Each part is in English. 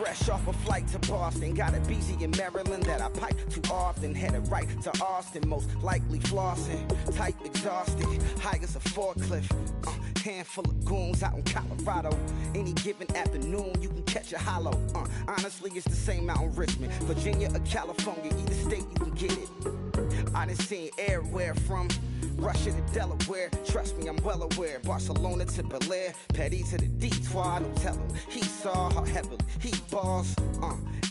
Fresh off a flight to Boston, got a BZ in Maryland that I pipe too often. Headed right to Austin, most likely flossing. Type exhausted, high as a forklift. Handful of goons out in Colorado. Any given afternoon, you can catch a hollow. Honestly, it's the same out in Richmond, Virginia or California. Either state, you can get it. I done seen everywhere from Russia to Delaware. Trust me, I'm well aware. Barcelona to Bel Air, Petty to the Detroit. Don't tell him he saw how heavily he balls.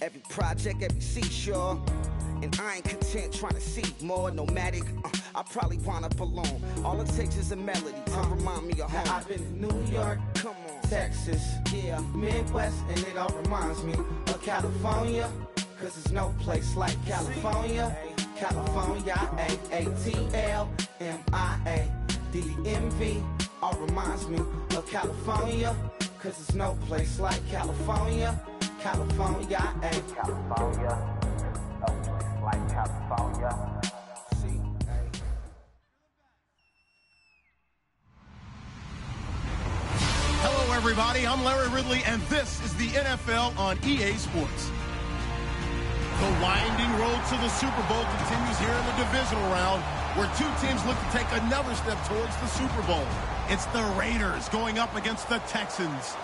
Every project, every seashore. And I ain't content trying to see more nomadic. I probably wind up alone. All it takes is a melody to remind me of home. Now I've been to New York, come on, Texas, yeah, Midwest, and it all reminds me of California. Cause there's no place like California. California, A-A-T-L-M-I-A-D-M-V. All reminds me of California. Cause there's no place like California. California, California. No place like California. Hello, everybody. I'm Larry Ridley, and this is the NFL on EA Sports. The winding road to the Super Bowl continues here in the divisional round, where two teams look to take another step towards the Super Bowl. It's the Raiders going up against the Texans.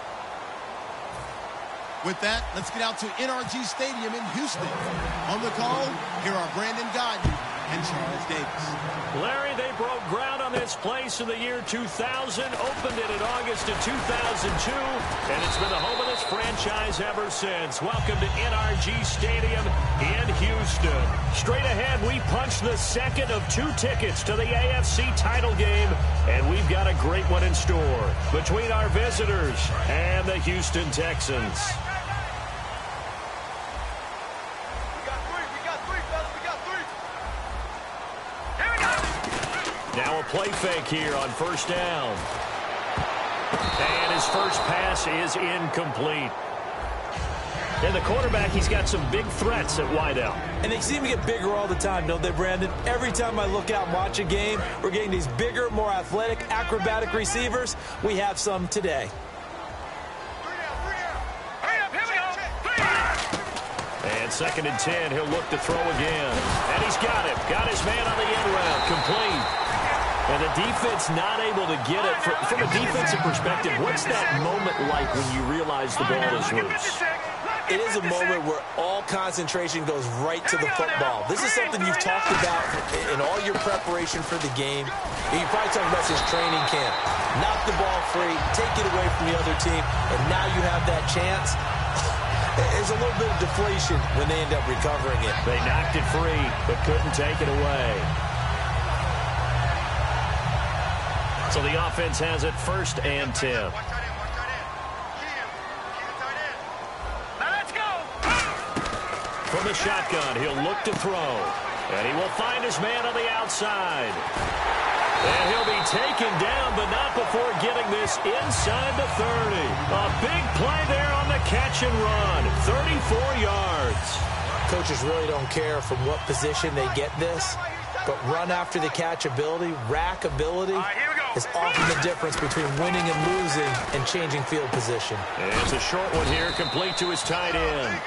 With that, let's get out to NRG Stadium in Houston. On the call, here are Brandon Gaudin and Charles Davis. Larry, they broke ground on this place in the year 2000, opened it in August of 2002, and it's been the home of this franchise ever since. Welcome to NRG Stadium in Houston. Straight ahead, we punch the second of two tickets to the AFC title game, and we've got a great one in store between our visitors and the Houston Texans. Now a play fake here on first down. And his first pass is incomplete. And the quarterback, he's got some big threats at wideout. And they seem to get bigger all the time, don't they, Brandon? Every time I look out and watch a game, we're getting these bigger, more athletic, acrobatic receivers. We have some today. And 2nd and 10, he'll look to throw again. And he's got it. Got his man on the end route. Complete. And the defense not able to get it. From a defensive perspective, what's that moment like when you realize the ball is loose? It is a moment where all concentration goes right to the football. This is something you've talked about in all your preparation for the game. You probably talked about this training camp. Knock the ball free, take it away from the other team, and now you have that chance. There's a little bit of deflation when they end up recovering it. They knocked it free, but couldn't take it away. So the offense has it 1st and 10. From the shotgun, he'll look to throw. And he will find his man on the outside. And he'll be taken down, but not before getting this inside the 30. A big play there on the catch and run. 34 yards. Coaches really don't care from what position they get this, but run after the catch ability, rack ability, is often the difference between winning and losing and changing field position. And it's a short one here, complete to his tight end.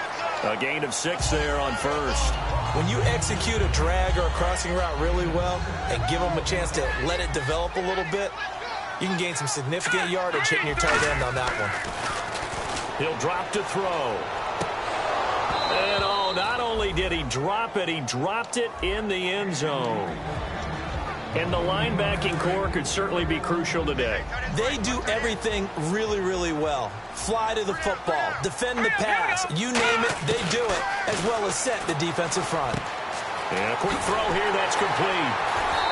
A gain of 6 there on first. When you execute a drag or a crossing route really well and give them a chance to let it develop a little bit, you can gain some significant yardage hitting your tight end on that one. He'll drop to throw. And oh, not only did he drop it, he dropped it in the end zone. And the linebacking core could certainly be crucial today. They do everything really, really well. Fly to the football, defend the pass, you name it, they do it, as well as set the defensive front. And a quick throw here, that's complete.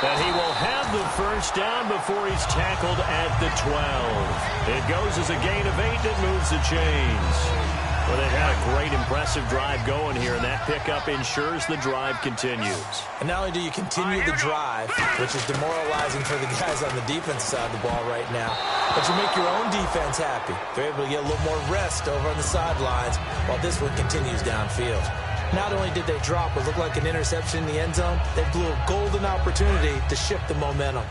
And he will have the first down before he's tackled at the 12. It goes as a gain of 8 that moves the chains. Well, they've had a great, impressive drive going here, and that pickup ensures the drive continues. And not only do you continue the drive, which is demoralizing for the guys on the defensive side of the ball right now, but you make your own defense happy. They're able to get a little more rest over on the sidelines while this one continues downfield. Not only did they drop what looked like an interception in the end zone, they blew a golden opportunity to shift the momentum.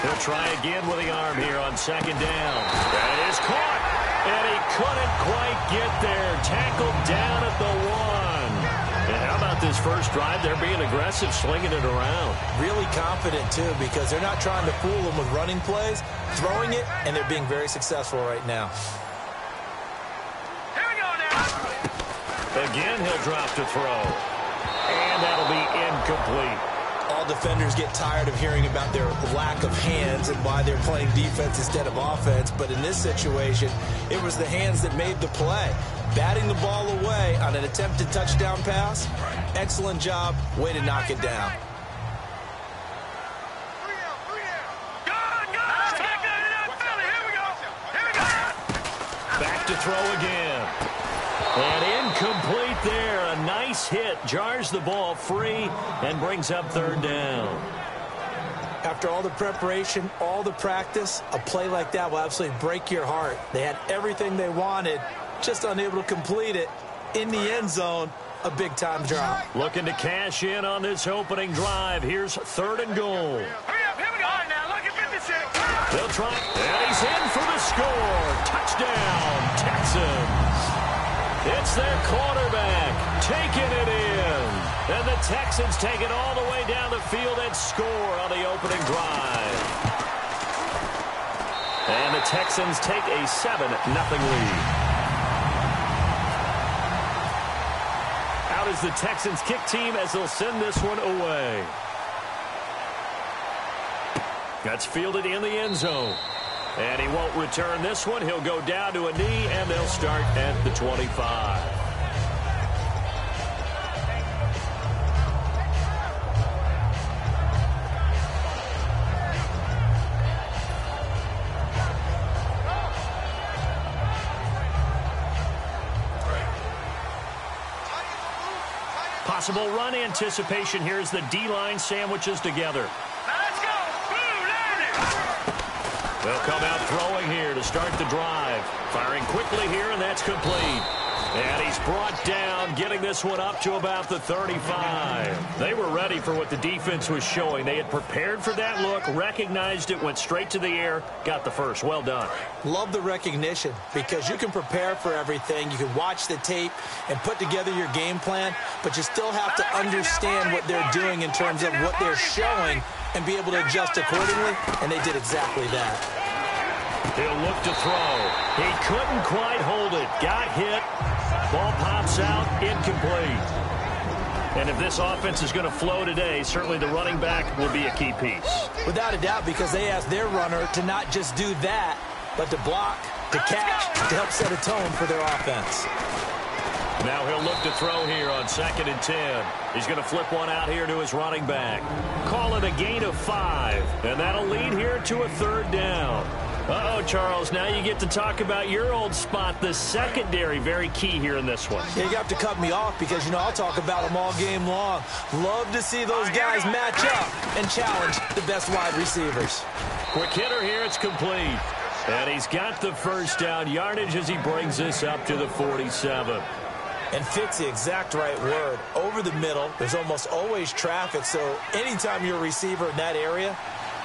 He'll try again with the arm here on second down. That is caught. And he couldn't quite get there. Tackled down at the 1. And how about this first drive? They're being aggressive, slinging it around. Really confident, too, because they're not trying to fool them with running plays, throwing it, and they're being very successful right now. Here we go now. Again, he'll drop to throw. And that'll be incomplete. All defenders get tired of hearing about their lack of hands and why they're playing defense instead of offense. But in this situation, it was the hands that made the play. Batting the ball away on an attempted touchdown pass. Excellent job. Way to knock it down. Back to throw again. And incomplete there. A nice hit. Jars the ball free and brings up third down. After all the preparation, all the practice, a play like that will absolutely break your heart. They had everything they wanted, just unable to complete it. In the end zone, a big-time drop. Looking to cash in on this opening drive. Here's third and goal. Hurry up, here we go. All right, now, look at 56. They'll try. And he's in for the score. Touchdown, Texans. It's their quarterback taking it in. And the Texans take it all the way down the field and score on the opening drive. And the Texans take a 7-0 lead. Out is the Texans kick team as they'll send this one away. That's fielded in the end zone. And he won't return this one. He'll go down to a knee, and they'll start at the 25. Possible run anticipation. Here's the D-line sandwiches together. Now let's go. Boom, landed. They'll come out throwing here to start the drive. Firing quickly here, and that's complete. And he's brought down, getting this one up to about the 35. They were ready for what the defense was showing. They had prepared for that look, recognized it, went straight to the air, got the first. Well done. Love the recognition because you can prepare for everything. You can watch the tape and put together your game plan, but you still have to understand what they're doing in terms of what they're showing and be able to adjust accordingly, and they did exactly that. He'll look to throw. He couldn't quite hold it. Got hit. Ball pops out. Incomplete. And if this offense is going to flow today, certainly the running back will be a key piece. Without a doubt, because they asked their runner to not just do that, but to block, to catch, to help set a tone for their offense. Now he'll look to throw here on 2nd and 10. He's going to flip one out here to his running back. Call it a gain of 5. And that'll lead here to a third down. Uh-oh, Charles, now you get to talk about your old spot, the secondary, very key here in this one. Yeah, you have to cut me off because, you know, I'll talk about them all game long. Love to see those guys match up and challenge the best wide receivers. Quick hitter here, it's complete. And he's got the first down yardage as he brings this up to the 47. And fits the exact right word. Over the middle, there's almost always traffic, so anytime you're a receiver in that area,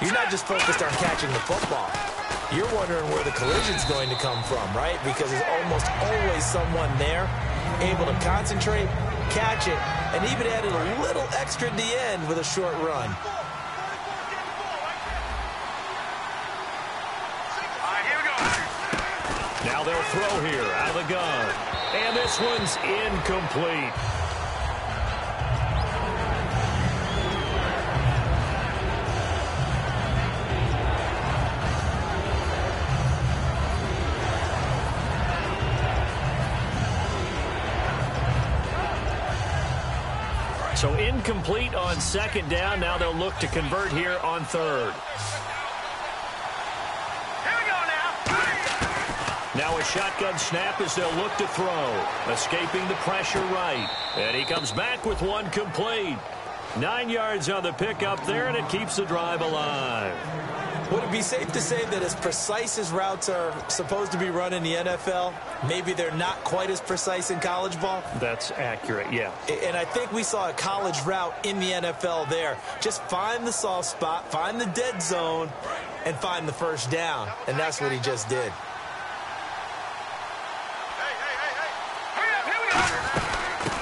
you're not just focused on catching the football. You're wondering where the collision's going to come from, right? Because there's almost always someone there able to concentrate, catch it, and even added a little extra at the end with a short run. Now they'll throw here out of the gun. And this one's incomplete. So incomplete on 2nd down. Now they'll look to convert here on 3rd. Now a shotgun snap as they'll look to throw. Escaping the pressure right. And he comes back with one complete. 9 yards on the pickup there, and it keeps the drive alive. Would it be safe to say that as precise as routes are supposed to be run in the NFL, maybe they're not quite as precise in college ball? That's accurate, yeah. And I think we saw a college route in the NFL there. Just find the soft spot, find the dead zone, and find the first down, and that's what he just did.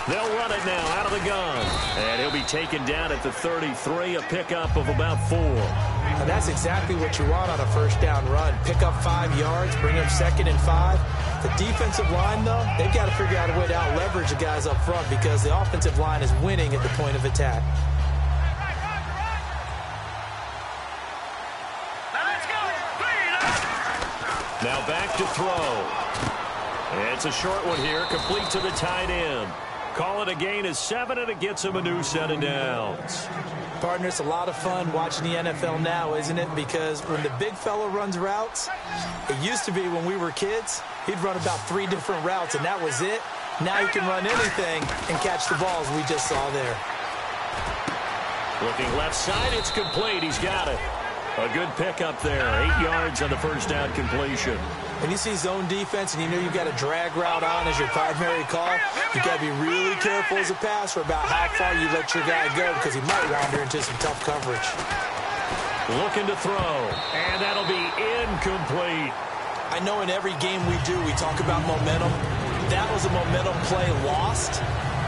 They'll run it now out of the gun. And he'll be taken down at the 33, a pickup of about 4. And that's exactly what you want on a first down run. Pick up 5 yards, bring up 2nd and 5. The defensive line, though, they've got to figure out a way to out-leverage the guys up front because the offensive line is winning at the point of attack. Now back to throw. It's a short one here, complete to the tight end. Call it a gain of 7, and it gets him a new set of downs. Partner, it's a lot of fun watching the NFL now, isn't it? Because when the big fella runs routes, it used to be when we were kids, he'd run about 3 different routes, and that was it. Now he can run anything and catch the balls we just saw there. Looking left side, it's complete. He's got it. A good pickup there. 8 yards on the first down completion. When you see zone defense and you know you've got a drag route on as your primary call, you've got to be really careful as a passer about how far you let your guy go because he might wander into some tough coverage. Looking to throw, and that'll be incomplete. I know in every game we do, we talk about momentum. That was a momentum play lost.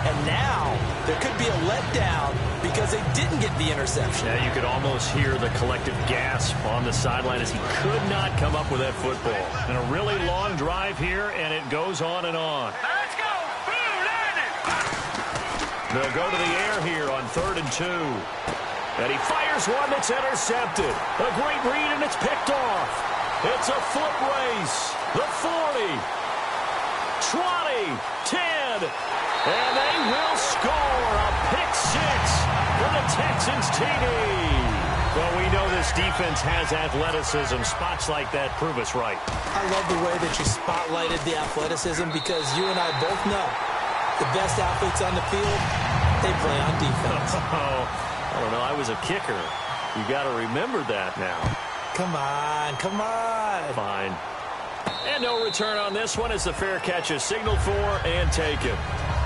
And now there could be a letdown because they didn't get the interception. Yeah, you could almost hear the collective gasp on the sideline as he could not come up with that football. And a really long drive here, and it goes on and on. Let's go! Blue Lightning! They'll go to the air here on 3rd and 2. And he fires one that's intercepted. A great read, and it's picked off. It's a foot race. The 40, 20, 10. And they will score a pick 6 for the Texans TD. Well, we know this defense has athleticism. Spots like that prove us right. I love the way that you spotlighted the athleticism because you and I both know the best athletes on the field, they play on defense. Oh, I don't know. I was a kicker. You got to remember that now. Come on, come on. Fine. And no return on this one as the fair catch is signaled for and taken.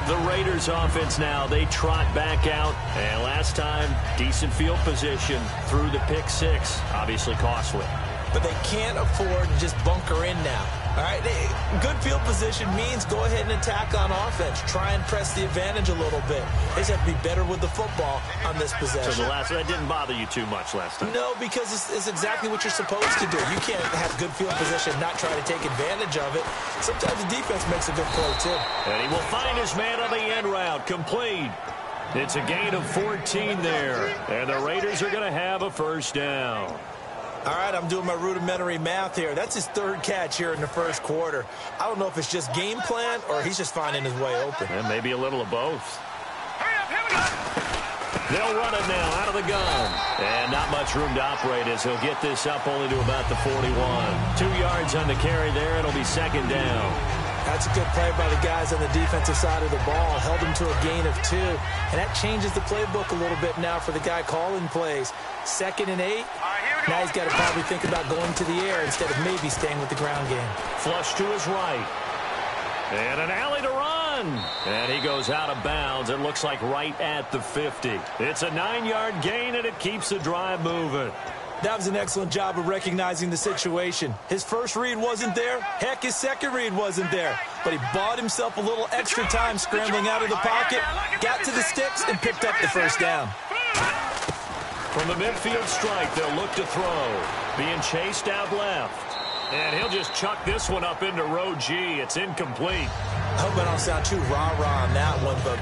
The Raiders offense now, they trot back out. And last time, decent field position through the pick 6. Obviously costly. But they can't afford to just bunker in now. All right, good field position means go ahead and attack on offense. Try and press the advantage a little bit. They just have to be better with the football on this possession. So that didn't bother you too much last time? No, because it's exactly what you're supposed to do. You can't have good field position and not try to take advantage of it. Sometimes the defense makes a good play, too. And he will find his man on the end route. Complete. It's a gain of 14 there. And the Raiders are going to have a first down. All right, I'm doing my rudimentary math here. That's his 3rd catch here in the first quarter. I don't know if it's just game plan or he's just finding his way open. And maybe a little of both. Hurry up, here we go! They'll run it now out of the gun. And not much room to operate as he'll get this up only to about the 41. 2 yards on the carry there. It'll be 2nd down. That's a good play by the guys on the defensive side of the ball. Held him to a gain of 2. And that changes the playbook a little bit now for the guy calling plays. 2nd and 8. Now he's got to probably think about going to the air instead of maybe staying with the ground game. Flush to his right. And an alley to run. And he goes out of bounds. It looks like right at the 50. It's a 9-yard gain, and it keeps the drive moving. That was an excellent job of recognizing the situation. His first read wasn't there. Heck, his second read wasn't there. But he bought himself a little extra time scrambling out of the pocket, got to the sticks, and picked up the first down. From the midfield strike, they'll look to throw. Being chased out left. And he'll just chuck this one up into row G. It's incomplete. I hope I don't sound too rah-rah on that one, but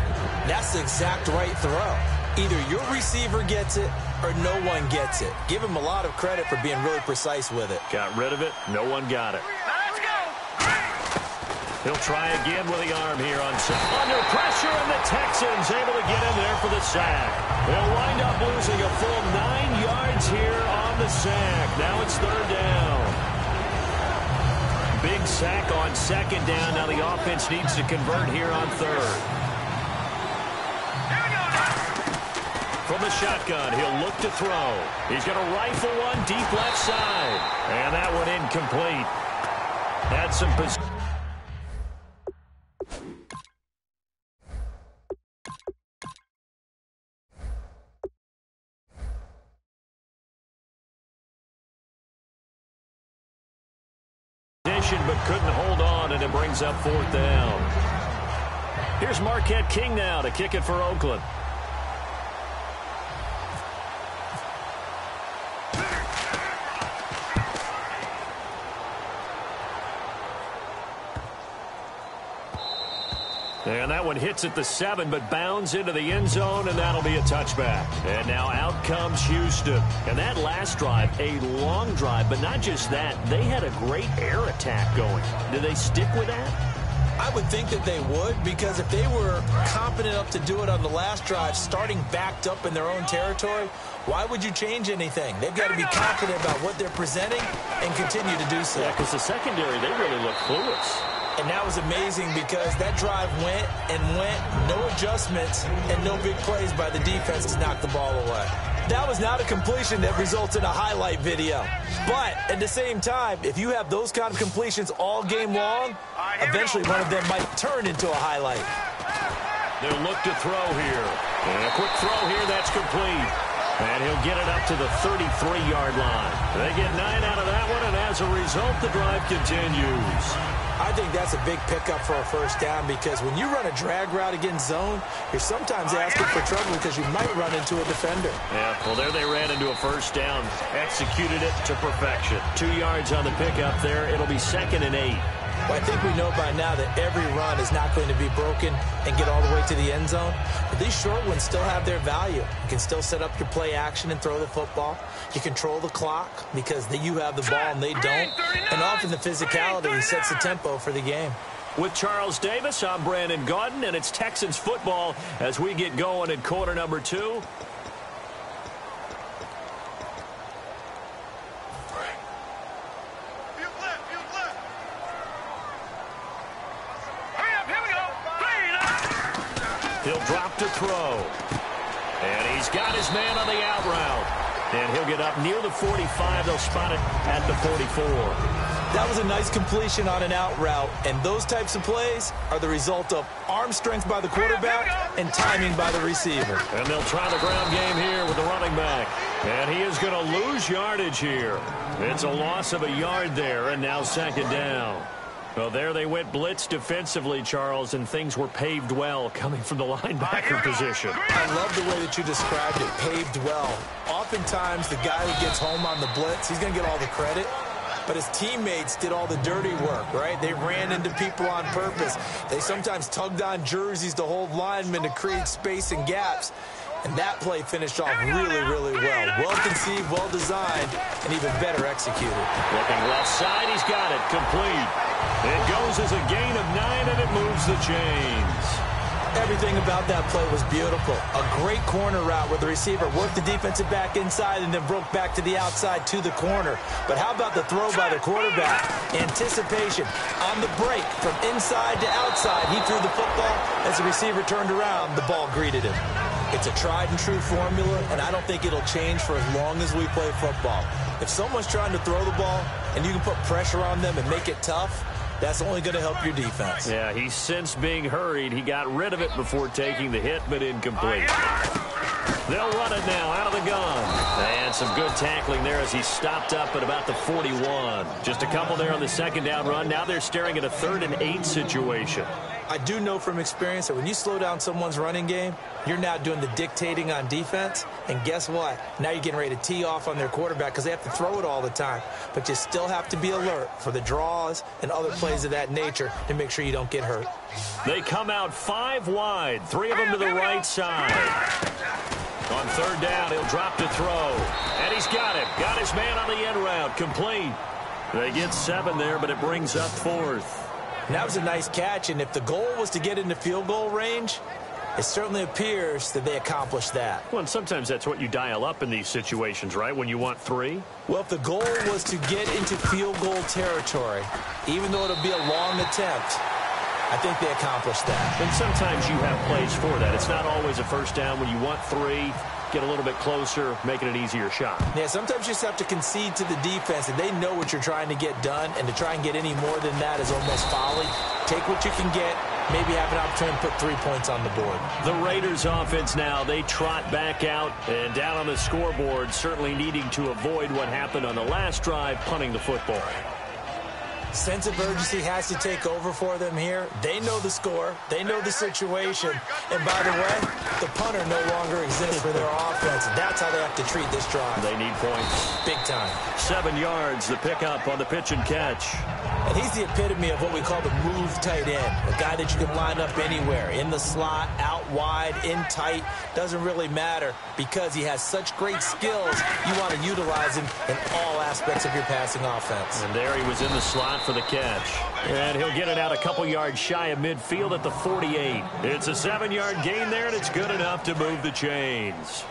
that's the exact right throw. Either your receiver gets it or no one gets it. Give him a lot of credit for being really precise with it. Got rid of it. No one got it. Let's go! He'll try again with the arm here on under pressure, and the Texans able to get in there for the sack. They'll wind up losing a full 9 yards here on the sack. Now it's 3rd down. Big sack on 2nd down. Now the offense needs to convert here on 3rd. From the shotgun, he'll look to throw. He's going to rifle one deep left side. And that one incomplete. Had some position. separation but couldn't hold on, and it brings up 4th down. Here's Marquette King now to kick it for Oakland. And that one hits at the 7, but bounds into the end zone, and that'll be a touchback. And now out comes Houston. And that last drive, a long drive, but not just that. They had a great air attack going. Do they stick with that? I would think that they would, because if they were competent enough to do it on the last drive, starting backed up in their own territory, why would you change anything? They've got to be confident about what they're presenting and continue to do so. Yeah, because the secondary, they really look clueless. And that was amazing because that drive went and went, no adjustments, and no big plays by the defense to knock the ball away. That was not a completion that results in a highlight video. But at the same time, if you have those kind of completions all game long, eventually one of them might turn into a highlight. They'll look to throw here. And a quick throw here, that's complete. And he'll get it up to the 33-yard line. They get 9 out of that one, and as a result, the drive continues. I think that's a big pickup for a first down because when you run a drag route against zone, you're sometimes asking for trouble because you might run into a defender. Yeah, well, there they ran into a first down. Executed it to perfection. 2 yards on the pickup there. It'll be 2nd and 8. Well, I think we know by now that every run is not going to be broken and get all the way to the end zone. But these short ones still have their value. You can still set up your play action and throw the football. You control the clock because you have the ball and they don't. And often the physicality sets the tempo for the game. With Charles Davis, I'm Brandon Gaudin, and it's Texans football as we get going in quarter number 2. He'll drop to throw. And he's got his man on the out route. And he'll get up near the 45. They'll spot it at the 44. That was a nice completion on an out route. And those types of plays are the result of arm strength by the quarterback and timing by the receiver. And they'll try the ground game here with the running back. And he is going to lose yardage here. It's a loss of a yard there, and now 2nd down. Well, there they went blitz defensively, Charles, and things were paved well coming from the linebacker position. I love the way that you described it, paved well. Oftentimes, the guy who gets home on the blitz, he's going to get all the credit. But his teammates did all the dirty work, right? They ran into people on purpose. They sometimes tugged on jerseys to hold linemen to create space and gaps. And that play finished off really, really well. Well-conceived, well-designed, and even better executed. Looking left side, he's got it. Complete. It goes as a gain of 9, and it moves the chains. Everything about that play was beautiful. A great corner route where the receiver worked the defensive back inside and then broke back to the outside to the corner. But how about the throw by the quarterback? Anticipation on the break from inside to outside. He threw the football. As the receiver turned around, the ball greeted him. It's a tried-and-true formula, and I don't think it'll change for as long as we play football. If someone's trying to throw the ball and you can put pressure on them and make it tough, that's only going to help your defense. Yeah, he's since being hurried. He got rid of it before taking the hit, but incomplete. They'll run it now out of the gun. And some good tackling there as he stopped up at about the 41. Just a couple there on the 2nd down run. Now they're staring at a 3rd and 8 situation. I do know from experience that when you slow down someone's running game, you're now doing the dictating on defense. And guess what? Now you're getting ready to tee off on their quarterback because they have to throw it all the time. But you still have to be alert for the draws and other plays of that nature to make sure you don't get hurt. They come out 5 wide, 3 of them to the right side. On 3rd down, he'll drop to throw. And he's got it. Got his man on the end route. Complete. They get 7 there, but it brings up 4th. And that was a nice catch, and if the goal was to get into field goal range, it certainly appears that they accomplished that. Well, and sometimes that's what you dial up in these situations, right, when you want 3? Well, if the goal was to get into field goal territory, even though it'll be a long attempt, I think they accomplished that. And sometimes you have plays for that. It's not always a first down when you want 3. Get a little bit closer, making it easier shot. Yeah, sometimes you just have to concede to the defense, and they know what you're trying to get done, and to try and get any more than that is almost folly. Take what you can get, maybe have an opportunity to put 3 points on the board. The Raiders offense now, they trot back out and down on the scoreboard, certainly needing to avoid what happened on the last drive, punting the football. Sense of urgency has to take over for them here. They know the score. They know the situation. And by the way, the punter no longer exists for their offense. That's how they have to treat this drive. They need points. Big time. 7 yards, the pickup on the pitch and catch. And he's the epitome of what we call the move tight end. A guy that you can line up anywhere. In the slot, out wide, in tight. Doesn't really matter because he has such great skills. You want to utilize him in all aspects of your passing offense. And there he was in the slot for the catch. And he'll get it out a couple yards shy of midfield at the 48. It's a 7-yard gain there, and it's good enough to move the chains.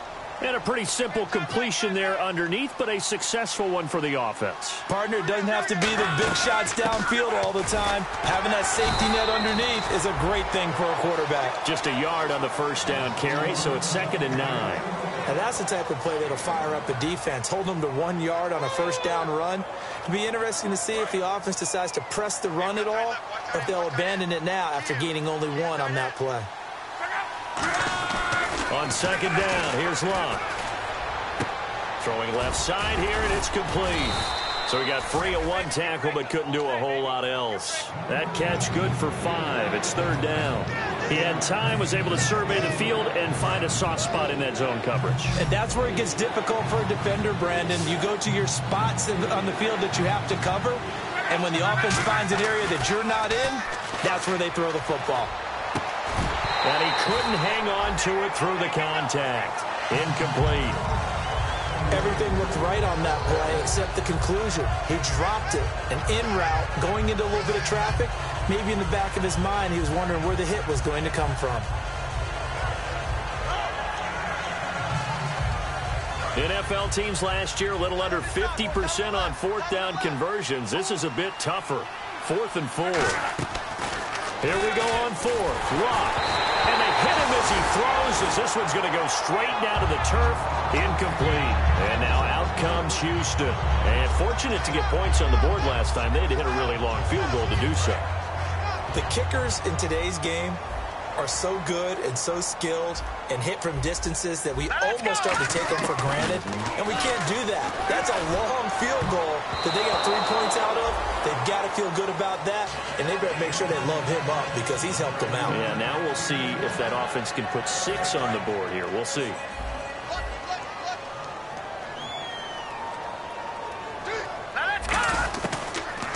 And a pretty simple completion there underneath, but a successful one for the offense. Partner, it doesn't have to be the big shots downfield all the time. Having that safety net underneath is a great thing for a quarterback. Just a yard on the first down carry, so it's 2nd and 9. And that's the type of play that'll fire up a defense. Hold them to 1 yard on a first down run. It'll be interesting to see if the offense decides to press the run at all, or if they'll abandon it now after gaining only 1 on that play. On 2nd down, here's Locke. Throwing left side here, and it's complete. So he got free of 1 tackle, but couldn't do a whole lot else. That catch good for 5. It's 3rd down. He had time, was able to survey the field and find a soft spot in that zone coverage. And that's where it gets difficult for a defender, Brandon. You go to your spots on the field that you have to cover, and when the offense finds an area that you're not in, that's where they throw the football. And he couldn't hang on to it through the contact. Incomplete. Everything looked right on that play except the conclusion. He dropped it, an in route, going into a little bit of traffic. Maybe in the back of his mind, he was wondering where the hit was going to come from. NFL teams last year, a little under 50% on 4th down conversions. This is a bit tougher. 4th and 4. Here we go on 4th. Locke. And they hit him as he throws, as this one's going to go straight down to the turf. Incomplete. And now out comes Houston. And fortunate to get points on the board last time. They had to hit a really long field goal to do so. The kickers in today's game are so good and so skilled and hit from distances that we almost start to take them for granted. And we can't do that. That's a long field goal that they got 3 points out of. They've got to feel good about that, and they better make sure they love him up because he's helped them out. Yeah, now we'll see if that offense can put 6 on the board here. We'll see.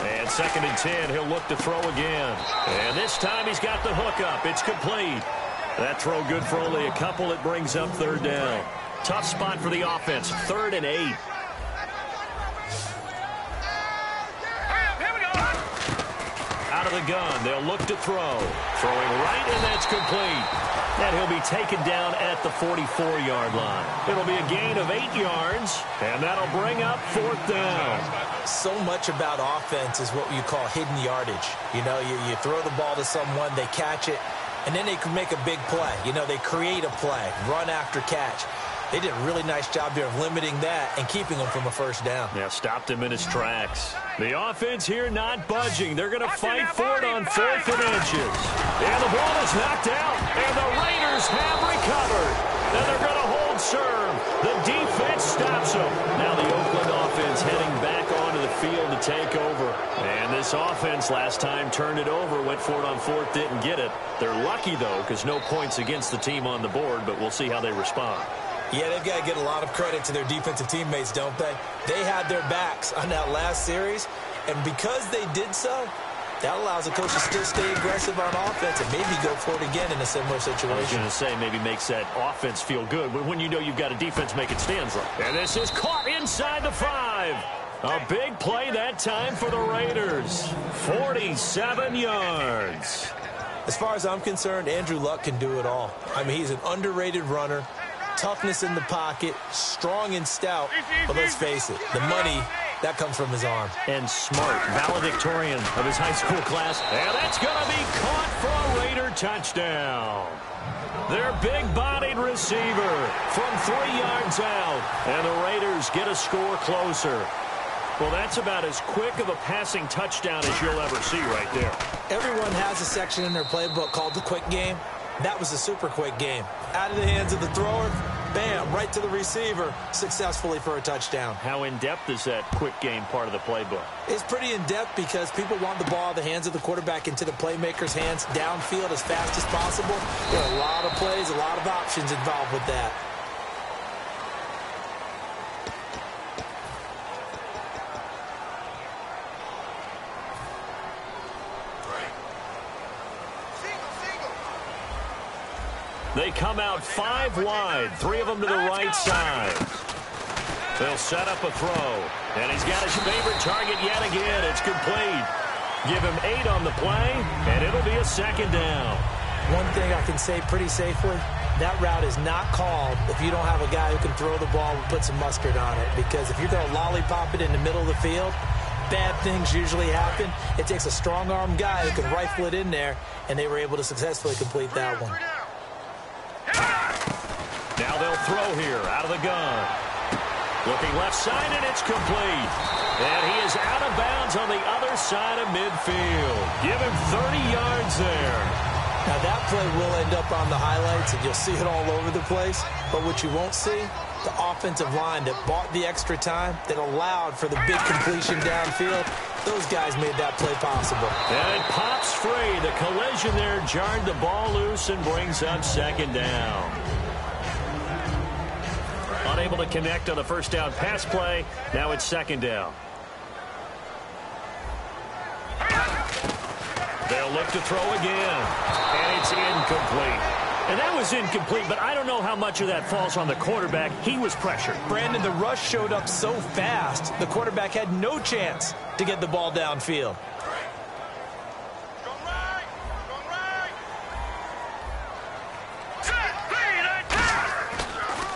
And 2nd and 10, he'll look to throw again. And this time he's got the hook up. It's complete. That throw good for only a couple. It brings up 3rd down. Tough spot for the offense. 3rd and 8. Out of the gun, they'll look to throw. Throwing right, and that's complete. And he'll be taken down at the 44-yard line. It'll be a gain of 8 yards, and that'll bring up 4th down. So much about offense is what you call hidden yardage. You know, you throw the ball to someone, they catch it, and then they can make a big play. You know, they create a play, run after catch. They did a really nice job there of limiting that and keeping him from a first down. Yeah, stopped him in his tracks. The offense here not budging. They're going to fight for it on 4th and inches. And the ball is knocked out, and the Raiders have recovered. And they're going to hold serve. The defense stops them. Now the Oakland offense heading back onto the field to take over. And this offense last time turned it over, went for it on 4th, didn't get it. They're lucky, though, because no points against the team on the board, but we'll see how they respond. Yeah, they've got to get a lot of credit to their defensive teammates, don't they? They had their backs on that last series, and because they did so, that allows the coach to still stay aggressive on offense and maybe go for it again in a similar situation. I was going to say, maybe makes that offense feel good when you know you've got a defense making stands right. And this is caught inside the 5. A big play that time for the Raiders. 47 yards. As far as I'm concerned, Andrew Luck can do it all. I mean, he's an underrated runner. Toughness in the pocket, strong and stout, but let's face it, the money, that comes from his arm. And smart, valedictorian of his high school class. And that's going to be caught for a Raider touchdown. Their big-bodied receiver from 3 yards out. And the Raiders get a score closer. Well, that's about as quick of a passing touchdown as you'll ever see right there. Everyone has a section in their playbook called the quick game. That was a super quick game. Out of the hands of the thrower, bam, right to the receiver successfully for a touchdown. How in-depth is that quick game part of the playbook? It's pretty in-depth because people want the ball in the hands of the quarterback into the playmaker's hands downfield as fast as possible. There are a lot of plays, a lot of options involved with that. They come out 5 wide, 3 of them to the right side. They'll set up a throw, and he's got his favorite target yet again. It's complete. Give him 8 on the play, and it'll be a second down. One thing I can say pretty safely, that route is not called if you don't have a guy who can throw the ball and put some mustard on it. Because if you're going to lollipop it in the middle of the field, bad things usually happen. It takes a strong-arm guy who can rifle it in there, and they were able to successfully complete that one. Now they'll throw here out of the gun. Looking left side, and it's complete. And he is out of bounds on the other side of midfield. Give him 30 yards there. Now that play will end up on the highlights, and you'll see it all over the place. But what you won't see, the offensive line that bought the extra time, that allowed for the big completion downfield, those guys made that play possible. And it pops free. The collision there jarred the ball loose and brings up second down. Unable to connect on the first down pass play. Now it's second down. They'll look to throw again. And it's incomplete. And that was incomplete, but I don't know how much of that falls on the quarterback. He was pressured. Brandon, the rush showed up so fast, the quarterback had no chance to get the ball downfield.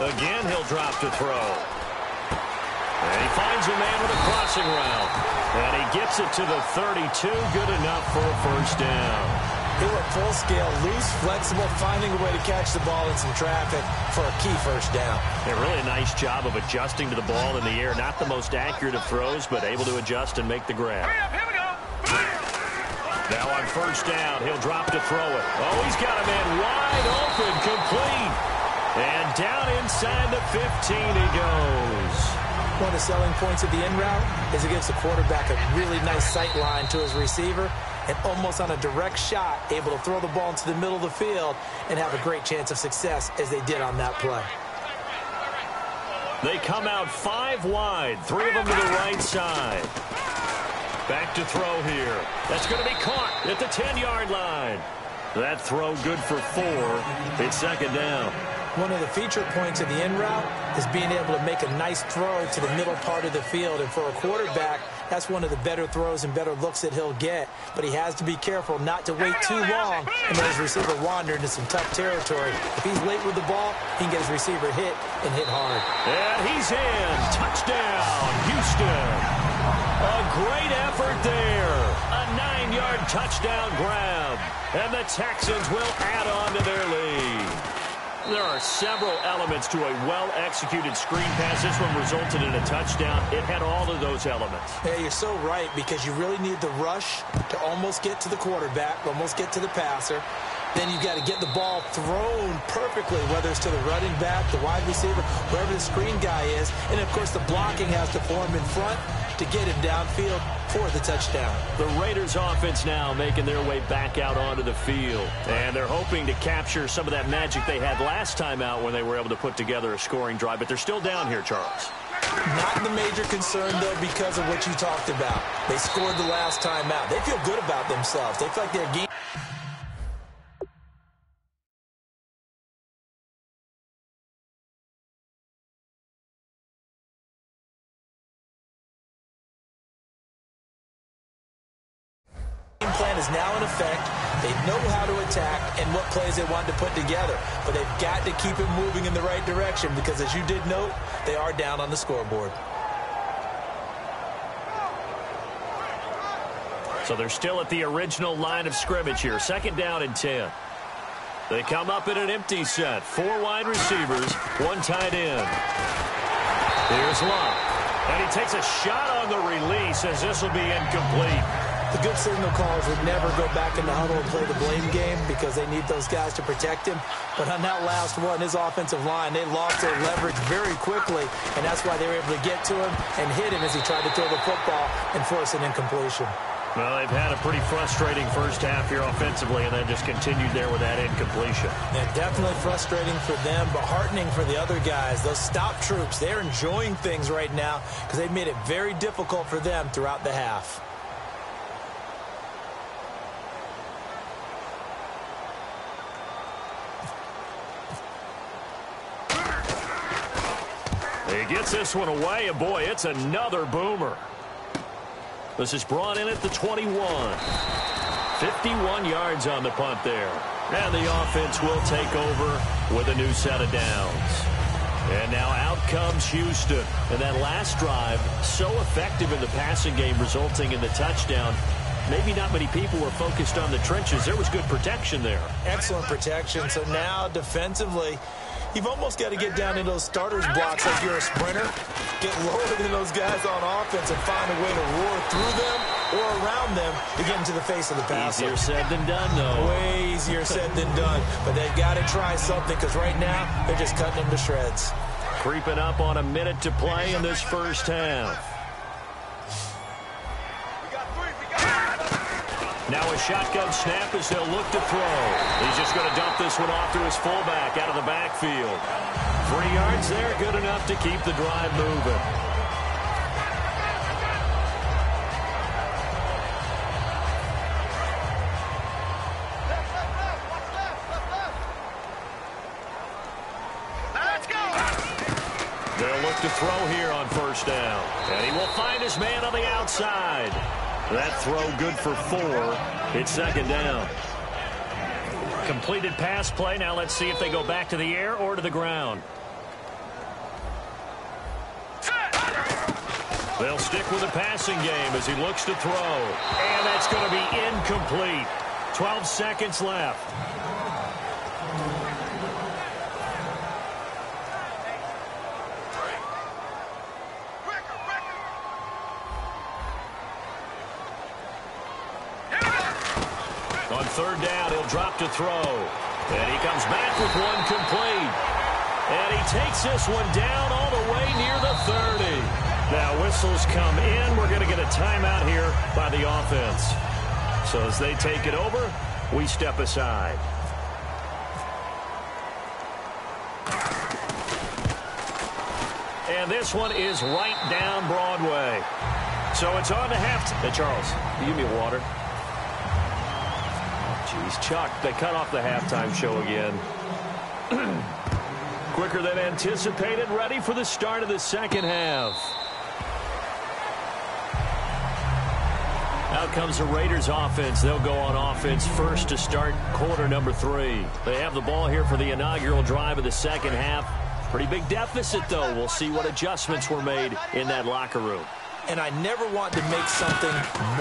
Again, he'll drop to throw. And he finds a man with a crossing route. And he gets it to the 32. Good enough for a first down. They were full scale, loose, flexible, finding a way to catch the ball in some traffic for a key first down. A really nice job of adjusting to the ball in the air. Not the most accurate of throws, but able to adjust and make the grab. Here we go. Now on first down, he'll drop to throw it. Oh, he's got a man wide open, complete. And down inside the 15 he goes. One of the selling points of the in route is it gives the quarterback a really nice sight line to his receiver, and almost on a direct shot, able to throw the ball into the middle of the field and have a great chance of success as they did on that play. They come out 5 wide, 3 of them to the right side. Back to throw here. That's going to be caught at the 10-yard line. That throw good for 4. It's second down. One of the feature points of the in route is being able to make a nice throw to the middle part of the field. And for a quarterback, that's one of the better throws and better looks that he'll get. But he has to be careful not to wait too long and let his receiver wander into some tough territory. If he's late with the ball, he can get his receiver hit and hit hard. And he's in. Touchdown, Houston. A great effort there. A 9-yard touchdown grab. And the Texans will add on to their lead. There are several elements to a well-executed screen pass. This one resulted in a touchdown. It had all of those elements. Yeah, you're so right, because you really need the rush to almost get to the quarterback, almost get to the passer. Then you've got to get the ball thrown perfectly, whether it's to the running back, the wide receiver, wherever the screen guy is. And, of course, the blocking has to form in front to get him downfield for the touchdown. The Raiders offense now making their way back out onto the field. And they're hoping to capture some of that magic they had last time out when they were able to put together a scoring drive. But they're still down here, Charles. Not the major concern, though, because of what you talked about. They scored the last time out. They feel good about themselves. They feel like they're game. Plan is now in effect. They know how to attack and what plays they want to put together, but they've got to keep it moving in the right direction because, as you did note, they are down on the scoreboard. So they're still at the original line of scrimmage here. Second down and 10. They come up in an empty set. 4 wide receivers, 1 tight end. Here's Love. And he takes a shot on the release as this will be incomplete. The good signal callers would never go back in the huddle and play the blame game because they need those guys to protect him. But on that last one, his offensive line, they lost their leverage very quickly, and that's why they were able to get to him and hit him as he tried to throw the football and force an incompletion. Well, they've had a pretty frustrating first half here offensively, and then just continued there with that incompletion. Yeah, definitely frustrating for them, but heartening for the other guys. Those stop troops, they're enjoying things right now because they've made it very difficult for them throughout the half. He gets this one away, and boy, it's another boomer. This is brought in at the 21. 51 yards on the punt there. And the offense will take over with a new set of downs. And now out comes Houston. And that last drive, so effective in the passing game, resulting in the touchdown. Maybe not many people were focused on the trenches. There was good protection there. Excellent protection. So now defensively, you've almost got to get down in those starters blocks like you're a sprinter. Get lower than those guys on offense and find a way to roar through them or around them to get into the face of the passer. Easier said than done, though. Way easier said than done. But they've got to try something because right now they're just cutting them to shreds. Creeping up on a minute to play in this first half. Now a shotgun snap as they'll look to throw. He's just going to dump this one off to his fullback out of the backfield. 3 yards there, good enough to keep the drive moving. Let's go! They'll look to throw here on first down. And he will find his man on the outside. That throw good for 4. It's second down. Completed pass play. Now let's see if they go back to the air or to the ground. They'll stick with the passing game as he looks to throw. And that's going to be incomplete. 12 seconds left. On third down, he'll drop to throw. And he comes back with one complete. And he takes this one down all the way near the 30. Now whistles come in. We're going to get a timeout here by the offense. So as they take it over, we step aside. And this one is right down Broadway. So it's on to halftime. Hey, Charles, give me a water. Jeez, Chuck, they cut off the halftime show again. Quicker than anticipated, ready for the start of the second half. Out comes the Raiders offense. They'll go on offense first to start quarter number 3. They have the ball here for the inaugural drive of the second half. Pretty big deficit, though. We'll see what adjustments were made in that locker room. And I never want to make something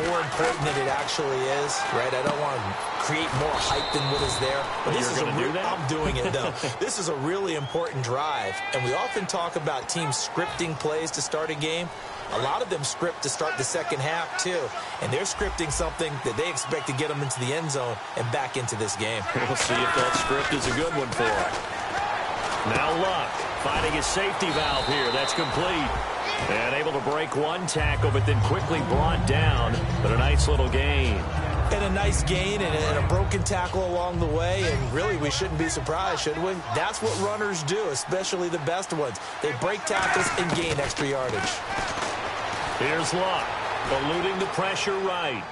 more important than it actually is, right? I don't want to create more hype than what is there. But this is I'm doing it, though. This is a really important drive. And we often talk about teams scripting plays to start a game. A lot of them script to start the second half, too. And they're scripting something that they expect to get them into the end zone and back into this game. We'll see if that script is a good one for them. Now Luck finding his safety valve here. That's complete. And able to break one tackle, but then quickly brought down. But a nice little gain. And a nice gain and a broken tackle along the way. And really, we shouldn't be surprised, should we? That's what runners do, especially the best ones. They break tackles and gain extra yardage. Here's Luck, eluding the pressure right.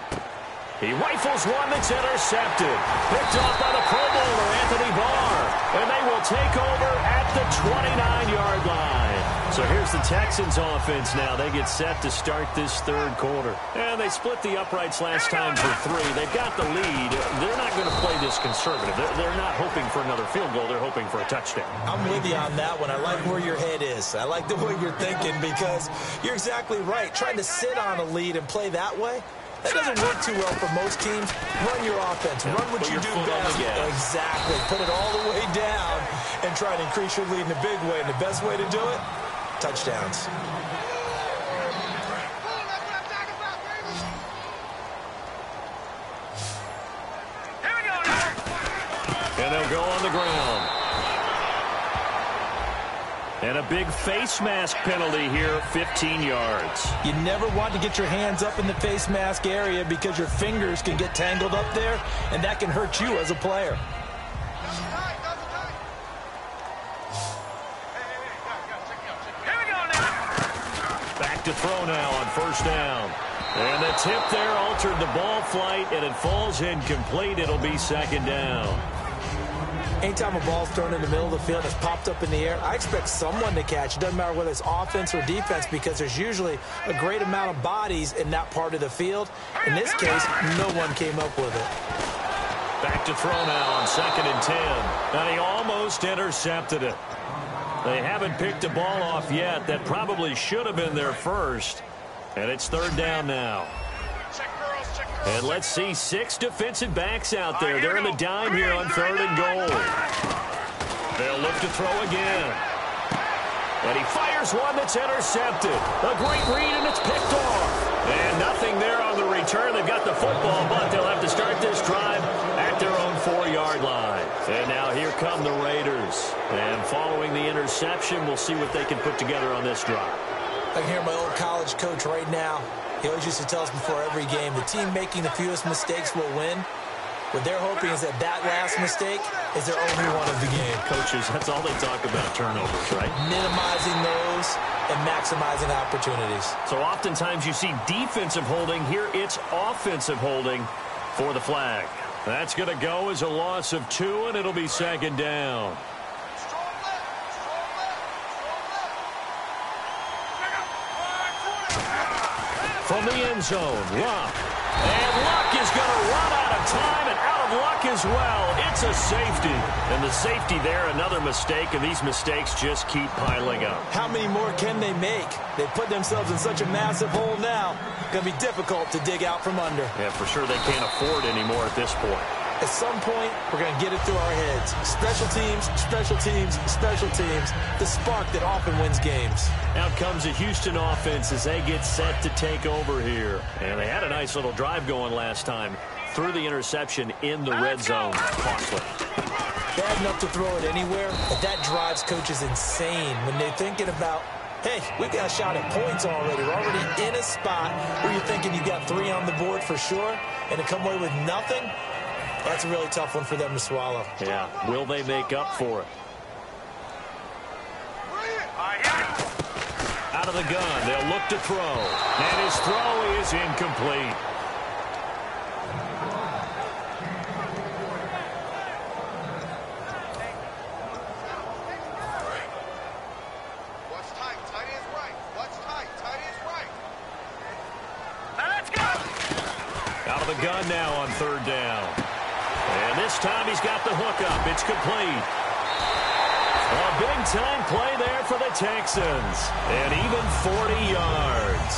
He rifles one that's intercepted. Picked off by the Pro Bowler, Anthony Barr. And they will take over at the 29-yard line. So here's the Texans offense now. They get set to start this third quarter. And they split the uprights last time for 3. They've got the lead. They're not going to play this conservative. They're not hoping for another field goal. They're hoping for a touchdown. I'm with you on that one. I like where your head is. I like the way you're thinking because you're exactly right. Trying to sit on a lead and play that way, that doesn't work too well for most teams. Run your offense. Run what you do best. Exactly. Put it all the way down and try to increase your lead in a big way. And the best way to do it, touchdowns. And they'll go on the ground. And a big face mask penalty here, 15 yards. You never want to get your hands up in the face mask area because your fingers can get tangled up there, and that can hurt you as a player. Back to throw now on first down. And the tip there altered the ball flight, and it falls incomplete. It'll be second down. Anytime a ball's thrown in the middle of the field and it's popped up in the air, I expect someone to catch. It doesn't matter whether it's offense or defense because there's usually a great amount of bodies in that part of the field. In this case, no one came up with it. Back to throw now on 2nd and 10. And he almost intercepted it. They haven't picked the ball off yet. That probably should have been their first. And it's 3rd down now. And let's see 6 defensive backs out there. They're in the dime here on 3rd and goal. They'll look to throw again. And he fires one that's intercepted. A great read, and it's picked off. And nothing there on the return. They've got the football, but they'll have to start this drive at their own 4-yard line. And now here come the Raiders. And following the interception, we'll see what they can put together on this drive. I can hear my old college coach right now. He always used to tell us before every game, the team making the fewest mistakes will win. What they're hoping is that last mistake is their only one of the game. Coaches, that's all they talk about, turnovers, right? Minimizing those and maximizing opportunities. So oftentimes you see defensive holding. Here it's offensive holding for the flag. That's going to go as a loss of 2, and it'll be 2nd down. From the end zone, Luck. And Luck is going to run out of time and out of luck as well. It's a safety. And the safety there, another mistake, and these mistakes just keep piling up. How many more can they make? They put themselves in such a massive hole now. Going to be difficult to dig out from under. Yeah, for sure they can't afford anymore at this point. At some point, we're going to get it through our heads. Special teams, special teams, special teams. The spark that often wins games. Out comes the Houston offense as they get set to take over here. And they had a nice little drive going last time. Through the interception in the red zone. Costly. Bad enough to throw it anywhere, but that drives coaches insane when they're thinking about, hey, we've got a shot at points already. We're already in a spot where you're thinking you've got 3 on the board for sure, and to come away with nothing, that's a really tough one for them to swallow. Yeah, will they make up for it? Out of the gun, they'll look to throw. And his throw is incomplete. Out of the gun now on 3rd down. And this time he's got the hookup. It's complete. A big-time play there for the Texans. And even 40 yards.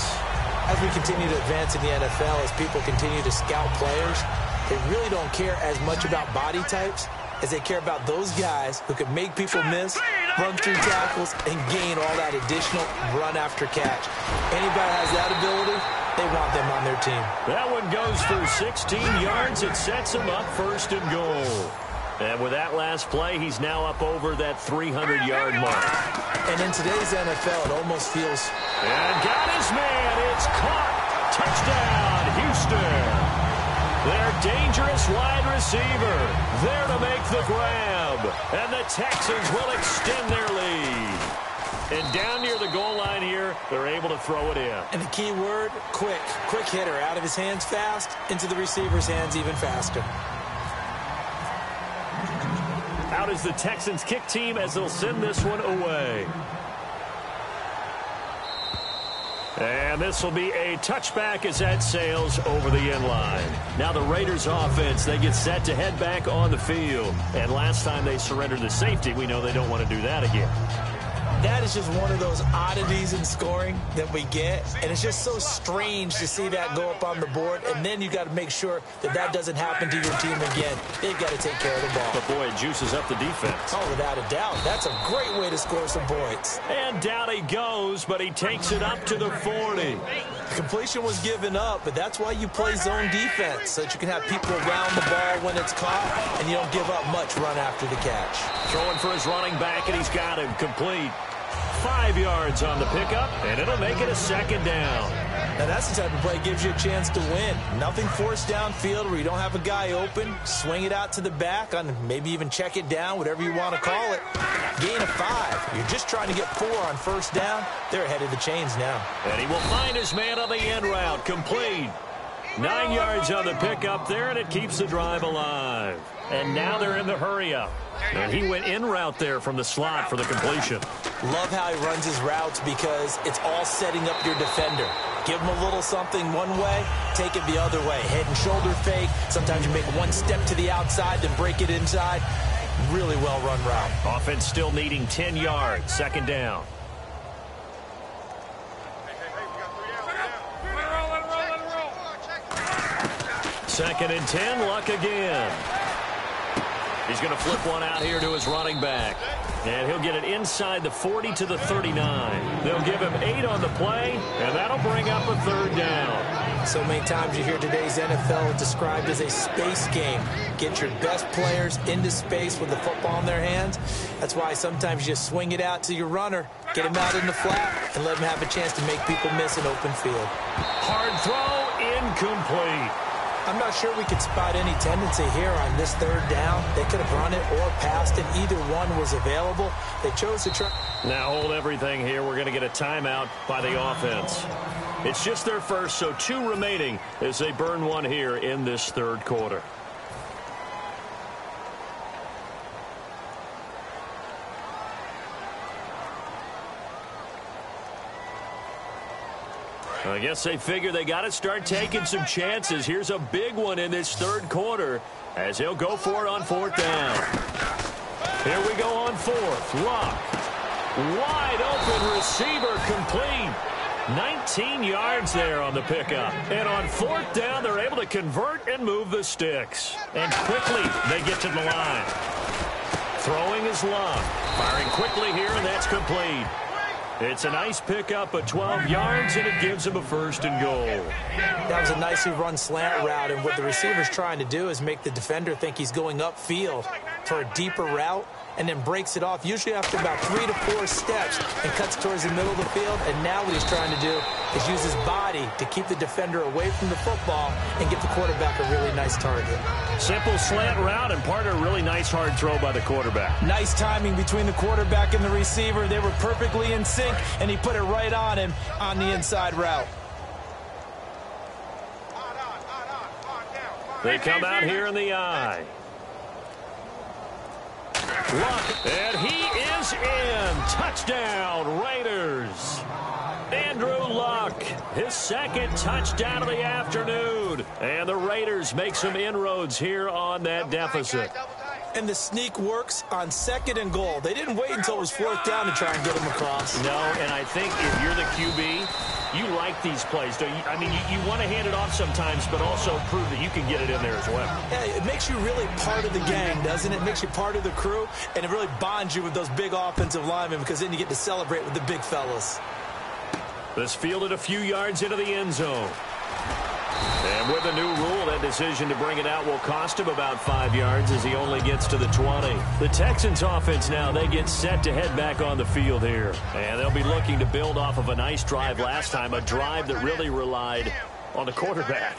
As we continue to advance in the NFL, as people continue to scout players, they really don't care as much about body types as they care about those guys who can make people miss, run through tackles, and gain all that additional run after catch. Anybody has that ability, they want them on their team. That one goes for 16 yards. It sets him up 1st and goal. And with that last play, he's now up over that 300-yard mark. And in today's NFL, it almost feels... And got his man. It's caught. Touchdown, Houston. Their dangerous wide receiver there to make the grab. And the Texans will extend their lead. And down near the goal line here, they're able to throw it in. And the key word, quick. Quick hitter. Out of his hands fast, into the receiver's hands even faster. Out is the Texans kick team as they'll send this one away. And this will be a touchback as that sails over the end line. Now the Raiders offense, they get set to head back on the field. And last time they surrendered the safety, we know they don't want to do that again. That is just one of those oddities in scoring that we get. And it's just so strange to see that go up on the board. And then you got to make sure that that doesn't happen to your team again. They've got to take care of the ball. But boy, it juices up the defense. Oh, without a doubt. That's a great way to score some points. And down he goes, but he takes it up to the 40. The completion was given up, but that's why you play zone defense, so that you can have people around the ball when it's caught, and you don't give up much run after the catch. Throwing for his running back, and he's got him complete. 5 yards on the pickup, and it'll make it a second down. Now that's the type of play that gives you a chance to win. Nothing forced downfield where you don't have a guy open. Swing it out to the back, on maybe even check it down, whatever you want to call it. Gain of 5. You're just trying to get 4 on first down. They're ahead of the chains now. And he will find his man on the end route. Complete. 9 yards on the pickup there, and it keeps the drive alive. And now they're in the hurry-up. And he went in route there from the slot for the completion. Love how he runs his routes because it's all setting up your defender. Give him a little something one way, take it the other way. Head and shoulder fake. Sometimes you make one step to the outside, then break it inside. Really well-run route. Offense still needing 10 yards. Second down. Second and 10, Luck again. He's going to flip one out here to his running back. And he'll get it inside the 40 to the 39. They'll give him 8 on the play, and that'll bring up a third down. So many times you hear today's NFL described as a space game. Get your best players into space with the football in their hands. That's why sometimes you just swing it out to your runner, get him out in the flat, and let him have a chance to make people miss an open field. Hard throw, incomplete. I'm not sure we could spot any tendency here on this third down. They could have run it or passed it. Either one was available. They chose to try. Now hold everything here. We're going to get a timeout by the offense. It's just their first, so 2 remaining as they burn one here in this third quarter. I guess they figure they got to start taking some chances. Here's a big one in this third quarter as he'll go for it on 4th down. Here we go on 4th. Luck. Wide open receiver complete. 19 yards there on the pickup. And on 4th down, they're able to convert and move the sticks. And quickly, they get to the line. Throwing is Luck. Firing quickly here, and that's complete. It's a nice pickup of 12 yards, and it gives him a 1st and goal. That was a nicely run slant route, and what the receiver's trying to do is make the defender think he's going upfield for a deeper route, and then breaks it off, usually after about 3 to 4 steps, and cuts towards the middle of the field. And now what he's trying to do is use his body to keep the defender away from the football and get the quarterback a really nice target. Simple slant route and part of a really nice hard throw by the quarterback. Nice timing between the quarterback and the receiver. They were perfectly in sync, and he put it right on him on the inside route. They come out here in the eye. Luck, and he is in. Touchdown, Raiders. Andrew Luck, his 2nd touchdown of the afternoon. And the Raiders make some inroads here on that deficit. And the sneak works on 2nd and goal. They didn't wait until it was 4th down to try and get him across. No, and I think if you're the QB, you like these plays, don't you? I mean, you want to hand it off sometimes, but also prove that you can get it in there as well. Yeah, it makes you really part of the gang, doesn't it? It makes you part of the crew, and it really bonds you with those big offensive linemen because then you get to celebrate with the big fellas. This fielded a few yards into the end zone. And with the new rule, that decision to bring it out will cost him about 5 yards as he only gets to the 20. The Texans offense now, they get set to head back on the field here. And they'll be looking to build off of a nice drive last time, a drive that really relied on the quarterback.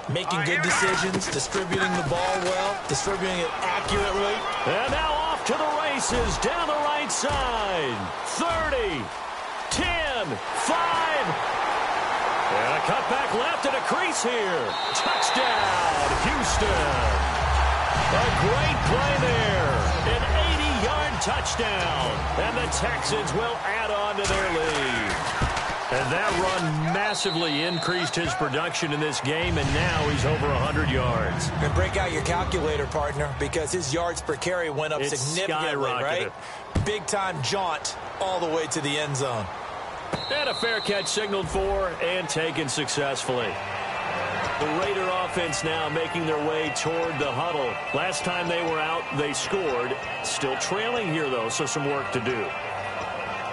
Making good decisions, distributing the ball well, distributing it accurately. And now off to the races down the right side. 30, 10, 5. And a cutback left and a crease here. Touchdown, Houston. A great play there. An 80-yard touchdown. And the Texans will add on to their lead. And that run massively increased his production in this game, and now he's over 100 yards. And break out your calculator, partner, because his yards per carry went up significantly, right? Big-time jaunt all the way to the end zone. And a fair catch signaled for and taken successfully. The Raider offense now making their way toward the huddle. Last time they were out, they scored. Still trailing here, though, so some work to do.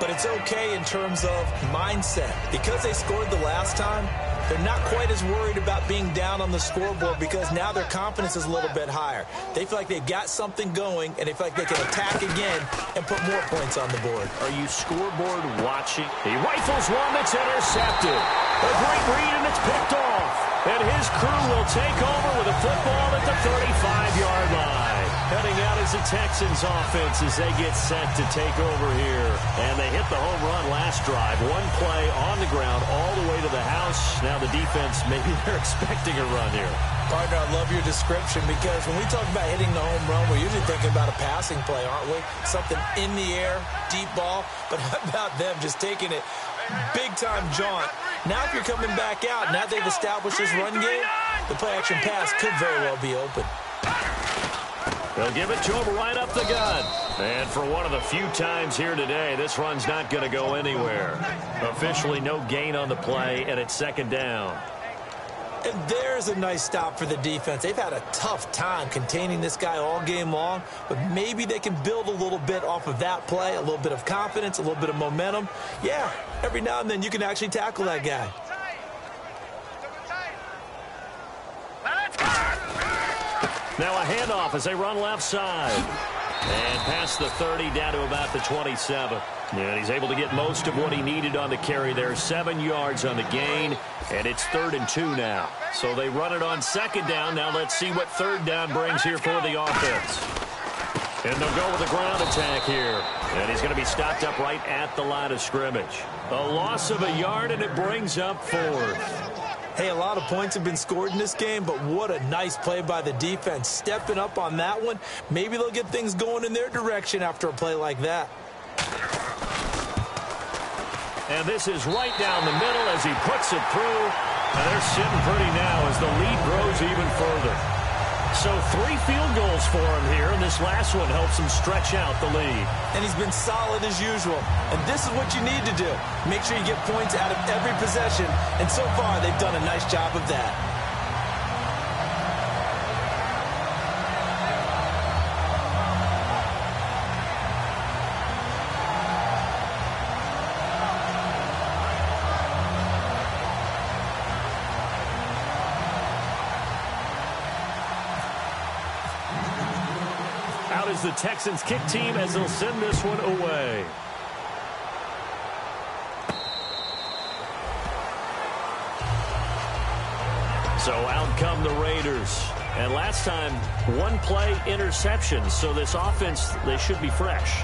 but it's okay in terms of mindset. Because they scored the last time, they're not quite as worried about being down on the scoreboard because now their confidence is a little bit higher. They feel like they've got something going, and they feel like they can attack again and put more points on the board. Are you scoreboard watching? He rifles one that's intercepted. A great read, and it's picked off. And his crew will take over with a football at the 35-yard line. Heading out is the Texans offense as they get set to take over here. And they hit the home run last drive. One play on the ground all the way to the house. Now the defense, maybe they're expecting a run here. Partner, I love your description because when we talk about hitting the home run, we're usually thinking about a passing play, aren't we? Something in the air, deep ball. But how about them just taking it big-time jaunt? Now if you're coming back out, now they've established this run game, the play-action pass could very well be open. They'll give it to him right up the gut. And for one of the few times here today, this run's not going to go anywhere. Officially no gain on the play, and it's second down. And there's a nice stop for the defense. They've had a tough time containing this guy all game long, but maybe they can build a little bit off of that play, a little bit of confidence, a little bit of momentum. Yeah, every now and then you can actually tackle that guy. Now a handoff as they run left side. And past the 30 down to about the 27. And he's able to get most of what he needed on the carry there. 7 yards on the gain. And it's 3rd and 2 now. So they run it on second down. Now let's see what third down brings here for the offense. And they'll go with a ground attack here. And he's going to be stopped up right at the line of scrimmage. A loss of a yard, and it brings up 4th. Hey, a lot of points have been scored in this game, but what a nice play by the defense. Stepping up on that one. Maybe they'll get things going in their direction after a play like that. And this is right down the middle as he puts it through. And they're sitting pretty now as the lead grows even further. So 3 field goals for him here, and this last one helps him stretch out the lead. And he's been solid as usual. And this is what you need to do. Make sure you get points out of every possession. And so far, they've done a nice job of that. Out is the Texans kick team as they'll send this one away. So out come the Raiders. And last time, 1 play interception. So this offense, they should be fresh.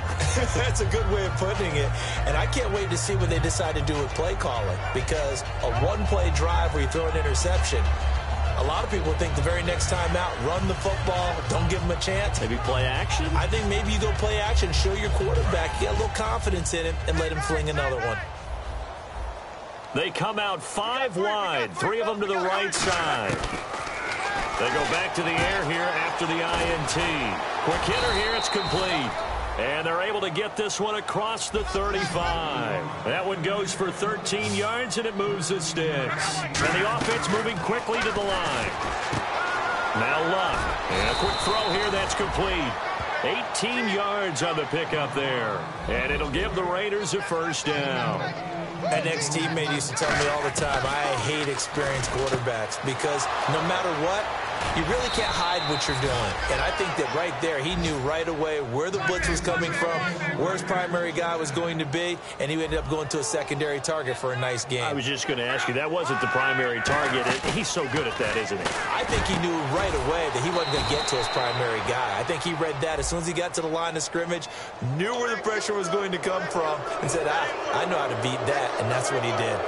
That's a good way of putting it. And I can't wait to see what they decide to do with play calling. Because a 1-play drive where you throw an interception, a lot of people think the very next time out, run the football, don't give them a chance. Maybe play action? I think maybe you go play action, show your quarterback, get a little confidence in him, and let him fling another one. They come out 5 wide, 3 of them to the right side. They go back to the air here after the INT. Quick hitter here, it's complete. And they're able to get this one across the 35. That one goes for 13 yards, and it moves the sticks. And the offense moving quickly to the line. Now Luck. And a quick throw here, that's complete. 18 yards on the pickup there. And it'll give the Raiders a first down. An ex-teammate used to tell me all the time, I hate experienced quarterbacks because no matter what, you really can't hide what you're doing. And I think that right there, he knew right away where the blitz was coming from, where his primary guy was going to be, and he ended up going to a secondary target for a nice game. I was just going to ask you, that wasn't the primary target. He's so good at that, isn't he? I think he knew right away that he wasn't going to get to his primary guy. I think he read that as soon as he got to the line of scrimmage, knew where the pressure was going to come from, and said, I know how to beat that, and that's what he did.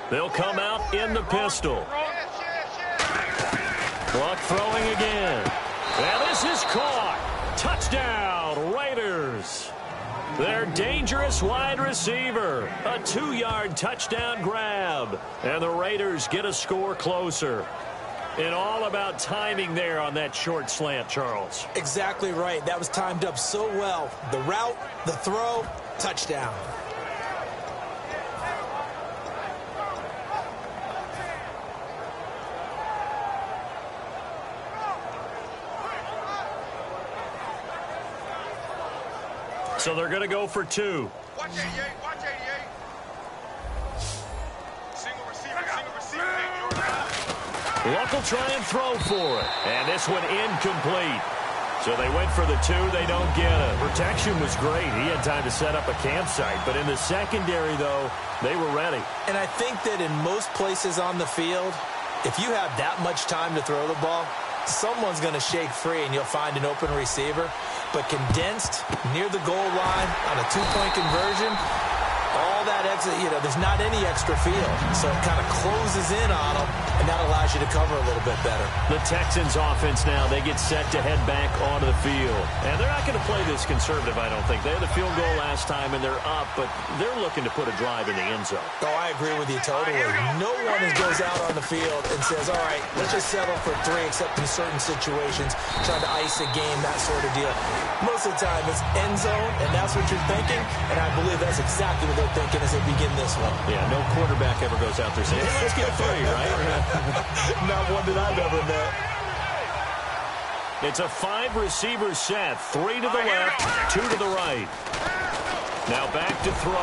They'll come out in the pistol. Luck throwing again. And this is caught. Touchdown, Raiders. Their dangerous wide receiver. A 2-yard touchdown grab. And the Raiders get a score closer. And all about timing there on that short slant, Charles. Exactly right. That was timed up so well. The route, the throw, touchdown. So they're going to go for 2. Watch 88, watch 88. Single receiver. Luck will try and throw for it. And this one incomplete. So they went for the 2. They don't get it. Protection was great. He had time to set up a campsite. But in the secondary, though, they were ready. And I think that in most places on the field, if you have that much time to throw the ball, someone's going to shake free and you'll find an open receiver. But condensed near the goal line on a 2-point conversion, all that extra, there's not any extra field. So it kind of closes in on them, and that allows you to cover a little bit better. The Texans offense now, they get set to head back onto the field. And they're not going to play this conservative, I don't think. They had the field goal last time, and they're up, but they're looking to put a drive in the end zone. Oh, I agree with you totally. No one goes out on the field and says, all right, let's just settle for 3, except in certain situations, trying to ice a game, that sort of deal. Most of the time, it's end zone, and that's what you're thinking, and I believe that's exactly what they're thinking as they begin this one. Yeah, no quarterback ever goes out there saying, hey, let's get 3, right? Not one that I've ever met. It's a 5-receiver set. 3 to the left, 2 to the right. Now back to throw.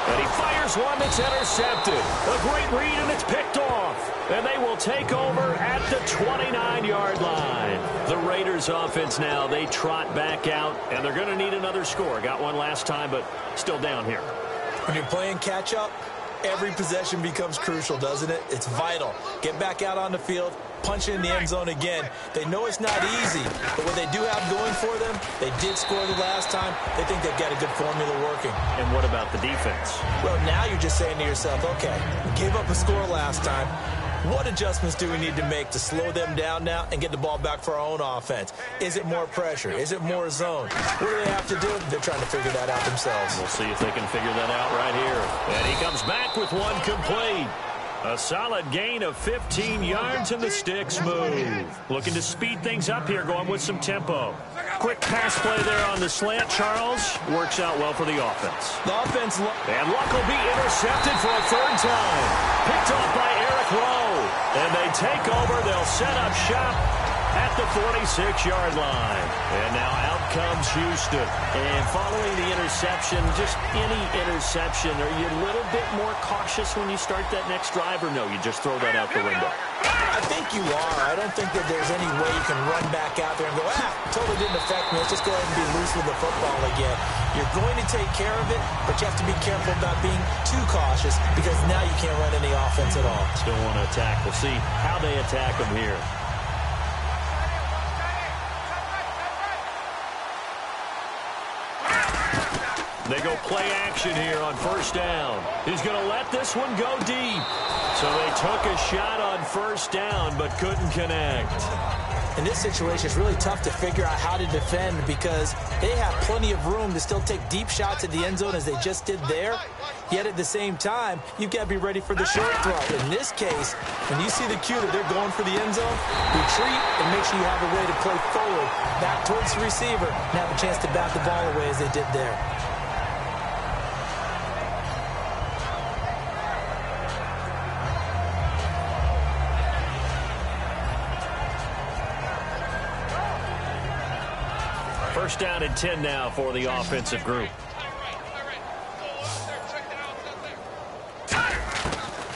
And he fires one that's intercepted. A great read, and it's picked off. And they will take over at the 29-yard line. The Raiders offense now, they trot back out, and they're going to need another score. Got one last time, but still down here. When you're playing catch-up, every possession becomes crucial, doesn't it? It's vital. Get back out on the field, punch it in the end zone again. They know it's not easy, but what they do have going for them, they did score the last time. They think they've got a good formula working. And what about the defense? Well, now you're just saying to yourself, okay, we gave up a score last time. What adjustments do we need to make to slow them down now and get the ball back for our own offense? Is it more pressure? Is it more zone? What do they have to do? They're trying to figure that out themselves. We'll see if they can figure that out right here. And he comes back with one complete. A solid gain of 15 yards, and the sticks move. Looking to speed things up here, going with some tempo. Quick pass play there on the slant, Charles. Works out well for the offense. The offense... And Luck will be intercepted for a 3rd time. Picked off by Eric Rowe. And they take over. They'll set up shop at the 46-yard line. And now out comes Houston. And following the interception, just any interception, are you a little bit more cautious when you start that next drive, or no, you just throw that out the window? I think you are. I don't think that there's any way you can run back out there and go, totally didn't affect me. Let's just go ahead and be loose with the football again. You're going to take care of it, but you have to be careful about being too cautious, because now you can't run any offense at all. Still want to attack. We'll see how they attack them here. They go play action here on 1st down. He's going to let this one go deep. So they took a shot on 1st down, but couldn't connect. In this situation, it's really tough to figure out how to defend, because they have plenty of room to still take deep shots at the end zone as they just did there. Yet at the same time, you've got to be ready for the short throw. In this case, when you see the cue that they're going for the end zone, retreat and make sure you have a way to play forward, back towards the receiver, and have a chance to bat the ball away as they did there. First down and 10 now for the offensive group.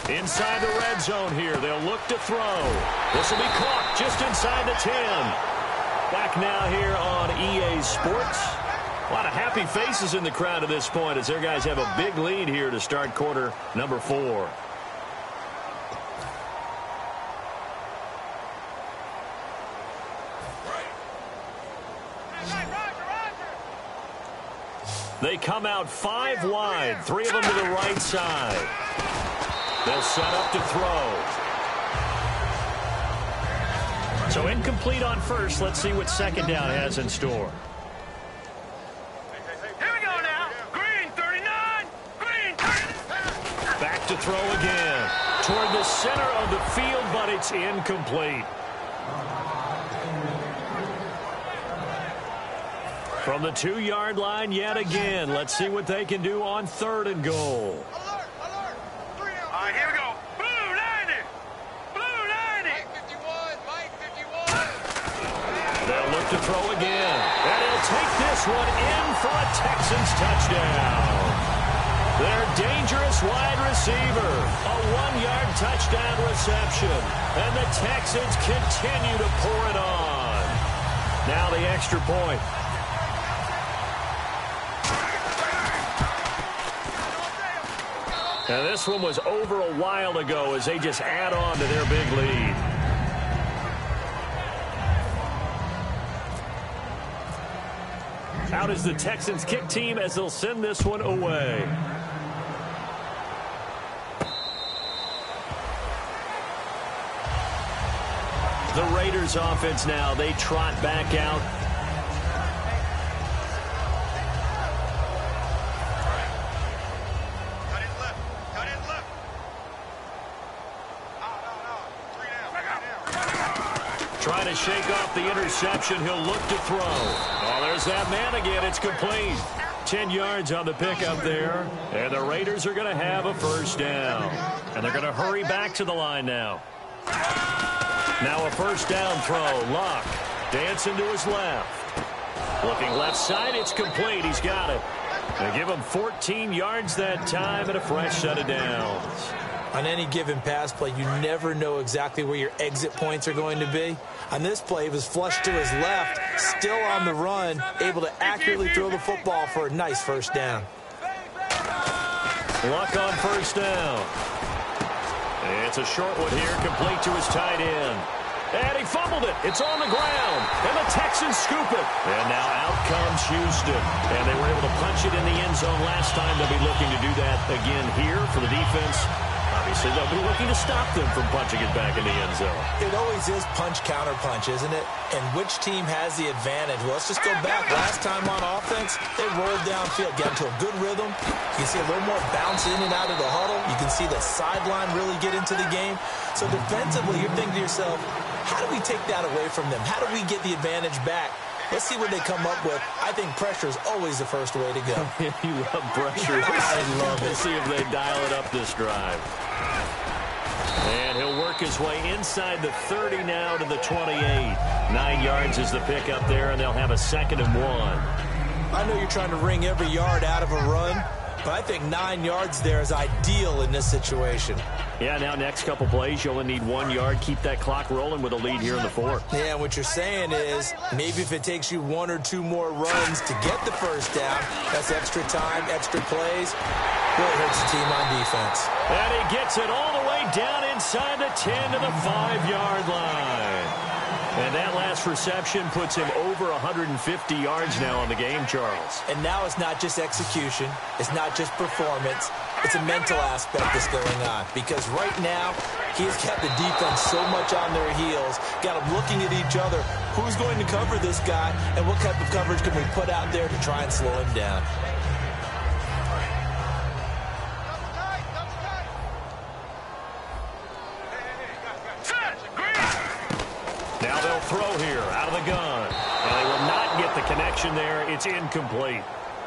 Inside the red zone here. They'll look to throw. This will be caught just inside the 10. Back now here on EA Sports. A lot of happy faces in the crowd at this point as their guys have a big lead here to start quarter number 4. They come out 5 wide, 3 of them to the right side. They'll set up to throw. So incomplete on 1st. Let's see what 2nd down has in store. Here we go now. Green 39. Green 39. Back to throw again. toward the center of the field, but it's incomplete. From the 2-yard line yet again. Let's see what they can do on 3rd and goal. Alert, alert. 3 down. All right, here we go. Blue 90. Blue 90. Mike 51. Mike 51. They'll look to throw again. And he'll take this one in for a Texans touchdown. Their dangerous wide receiver. A 1-yard touchdown reception. And the Texans continue to pour it on. Now the extra point. And this one was over a while ago as they just add on to their big lead. Out is the Texans kick team as they'll send this one away. The Raiders offense now, they trot back out. Trying to shake off the interception. He'll look to throw. Oh, there's that man again. It's complete. 10 yards on the pickup there. And the Raiders are going to have a first down. And they're going to hurry back to the line now. Now a first down throw. Luck dancing to his left. Looking left side. It's complete. He's got it. They give him 14 yards that time and a fresh set of downs. On any given pass play, you never know exactly where your exit points are going to be. On this play, he was flushed to his left, still on the run, able to accurately throw the football for a nice first down. Luck on first down. It's a short one here, complete to his tight end. And he fumbled it. It's on the ground. And the Texans scoop it. And now out comes Houston. And they were able to punch it in the end zone last time. They'll be looking to do that again here for the defense. Obviously, they'll be looking to stop them from punching it back in the end zone. It always is punch-counter-punch, isn't it? And which team has the advantage? Well, let's just go back. Last time on offense, they rolled downfield, got into a good rhythm. You can see a little more bounce in and out of the huddle. You can see the sideline really get into the game. So defensively, you're thinking to yourself, how do we take that away from them? How do we get the advantage back? Let's see what they come up with. I think pressure is always the first way to go. You love pressure. I love it. We'll see if they dial it up this drive. And he'll work his way inside the 30 now to the 28. 9 yards is the pickup there, and they'll have a 2nd and 1. I know you're trying to wring every yard out of a run, but I think 9 yards there is ideal in this situation. Yeah, now next couple plays, you only need 1 yard. Keep that clock rolling with a lead here in the 4th. Yeah, what you're saying is maybe if it takes you 1 or 2 more runs to get the first down, that's extra time, extra plays. Really hurts the team on defense. And he gets it all the way down inside the 10 to the 5-yard line. And that last reception puts him over 150 yards now on the game, Charles. And now it's not just execution. It's not just performance. It's a mental aspect that's going on. Because right now, he's got the defense so much on their heels, got them looking at each other. Who's going to cover this guy, and what type of coverage can we put out there to try and slow him down? Now they'll throw here out of the gun. And they will not get the connection there. It's incomplete.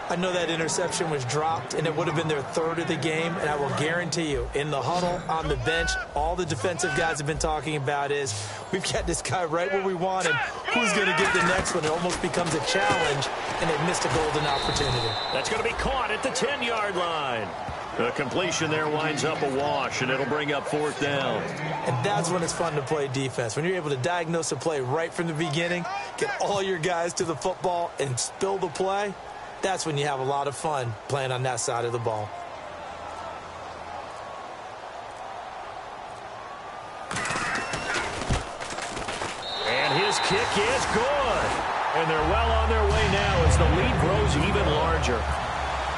I know that interception was dropped, and it would have been their 3rd of the game, and I will guarantee you, in the huddle, on the bench, all the defensive guys have been talking about is, we've got this guy right where we want him. Who's going to get the next one? It almost becomes a challenge, and they've missed a golden opportunity. That's going to be caught at the 10-yard line. The completion there winds up a wash, and it'll bring up 4th down. And that's when it's fun to play defense. When you're able to diagnose a play right from the beginning, get all your guys to the football, and spill the play, that's when you have a lot of fun playing on that side of the ball. And his kick is good. And they're well on their way now as the lead grows even larger.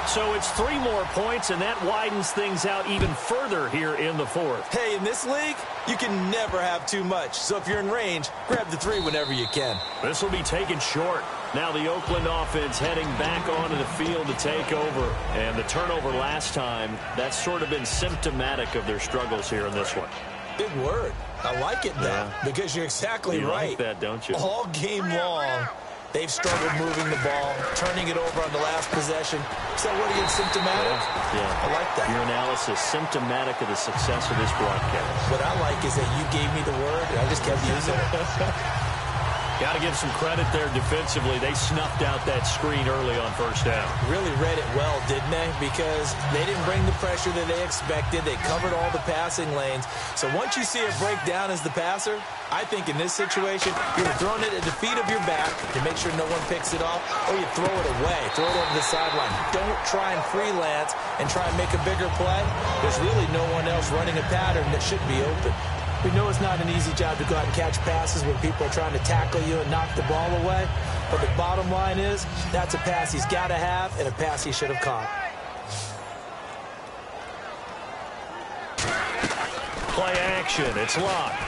So it's 3 more points, and that widens things out even further here in the 4th. Hey, in this league, you can never have too much. So if you're in range, grab the 3 whenever you can. This will be taken short. Now the Oakland offense heading back onto the field to take over. And the turnover last time, that's sort of been symptomatic of their struggles here in this one. Big word. I like it, though, because you're exactly right. You like that, don't you? All game long, they've struggled moving the ball, turning it over on the last possession. So what are you, symptomatic? Yeah. I like that. Your analysis, symptomatic of the success of this broadcast. What I like is that you gave me the word, and I just kept using it. Got to give some credit there defensively. They snuffed out that screen early on first down. Really read it well, didn't they? Because they didn't bring the pressure that they expected. They covered all the passing lanes. So once you see it break down as the passer, I think in this situation, you're throwing it at the feet of your back to make sure no one picks it off, or you throw it away, throw it over the sideline. Don't try and freelance and try and make a bigger play. There's really no one else running a pattern that should be open. We know it's not an easy job to go out and catch passes when people are trying to tackle you and knock the ball away. But the bottom line is, that's a pass he's got to have and a pass he should have caught. Play action. It's locked.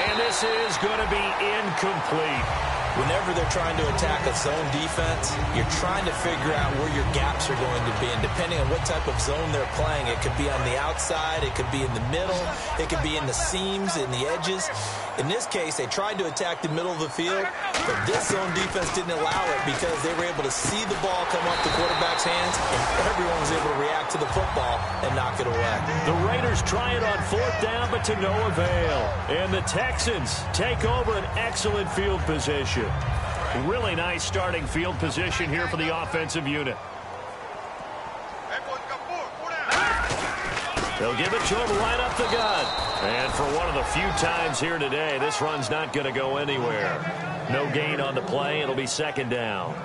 And this is going to be incomplete. Whenever they're trying to attack a zone defense, you're trying to figure out where your gaps are going to be. And depending on what type of zone they're playing, it could be on the outside, it could be in the middle, it could be in the seams, in the edges. In this case, they tried to attack the middle of the field, but this zone defense didn't allow it because they were able to see the ball come off the quarterback's hands, and everyone was able to react to the football and knock it away. The Raiders try it on fourth down, but to no avail. And the Texans take over an excellent field position. Really nice starting field position here for the offensive unit. They'll give it to him right up the gut. And for one of the few times here today, this run's not going to go anywhere. No gain on the play. It'll be second down.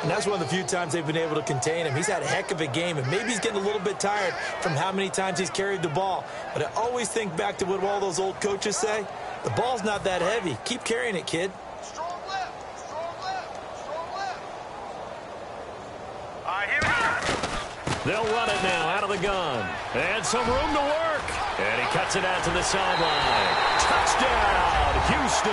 And that's one of the few times they've been able to contain him. He's had a heck of a game, and maybe he's getting a little bit tired from how many times he's carried the ball. But I always think back to what all those old coaches say. The ball's not that heavy. Keep carrying it, kid. Strong left, strong left, strong left. All right, here we go. They'll run it now out of the gun. And some room to work. And he cuts it out to the sideline. Touchdown, Houston.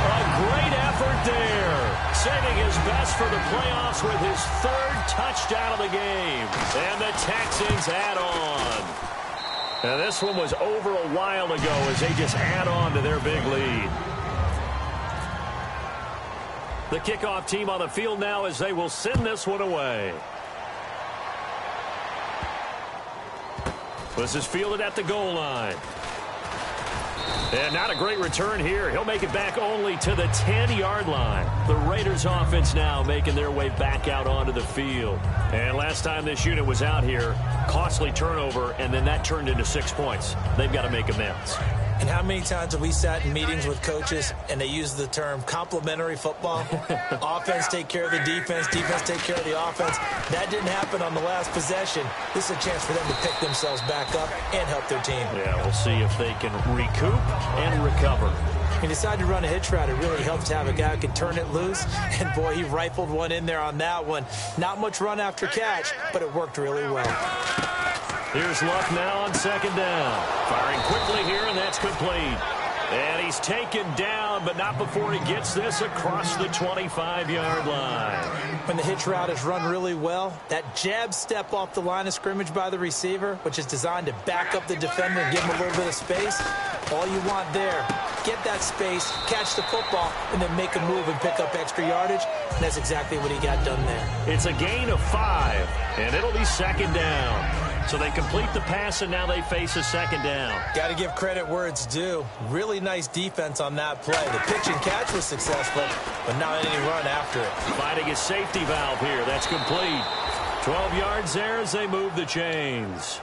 A great effort there. Saving his best for the playoffs with his third touchdown of the game. And the Texans add on. And this one was over a while ago as they just add on to their big lead. The kickoff team on the field now as they will send this one away. This is fielded at the goal line. And not a great return here. He'll make it back only to the 10-yard line. The Raiders offense now making their way back out onto the field. And last time this unit was out here, costly turnover, and then that turned into 6 points. They've got to make amends. And how many times have we sat in meetings with coaches and they use the term complementary football? Offense take care of the defense, defense take care of the offense. That didn't happen on the last possession. This is a chance for them to pick themselves back up and help their team. Yeah, we'll see if they can recoup and recover. He decided to run a hitch route. It really helps to have a guy who can turn it loose. And, boy, he rifled one in there on that one. Not much run after catch, but it worked really well. Here's Luck now on second down. Firing quickly here, and that's complete. And he's taken down, but not before he gets this across the 25-yard line. When the hitch route is run really well, that jab step off the line of scrimmage by the receiver, which is designed to back up the defender and give him a little bit of space, all you want there, get that space, catch the football, and then make a move and pick up extra yardage. And that's exactly what he got done there. It's a gain of 5, and it'll be second down. So they complete the pass, and now they face a second down. Got to give credit where it's due. Really nice defense on that play. The pitch and catch was successful, but not any run after it. Finding a safety valve here. That's complete. 12 yards there as they move the chains.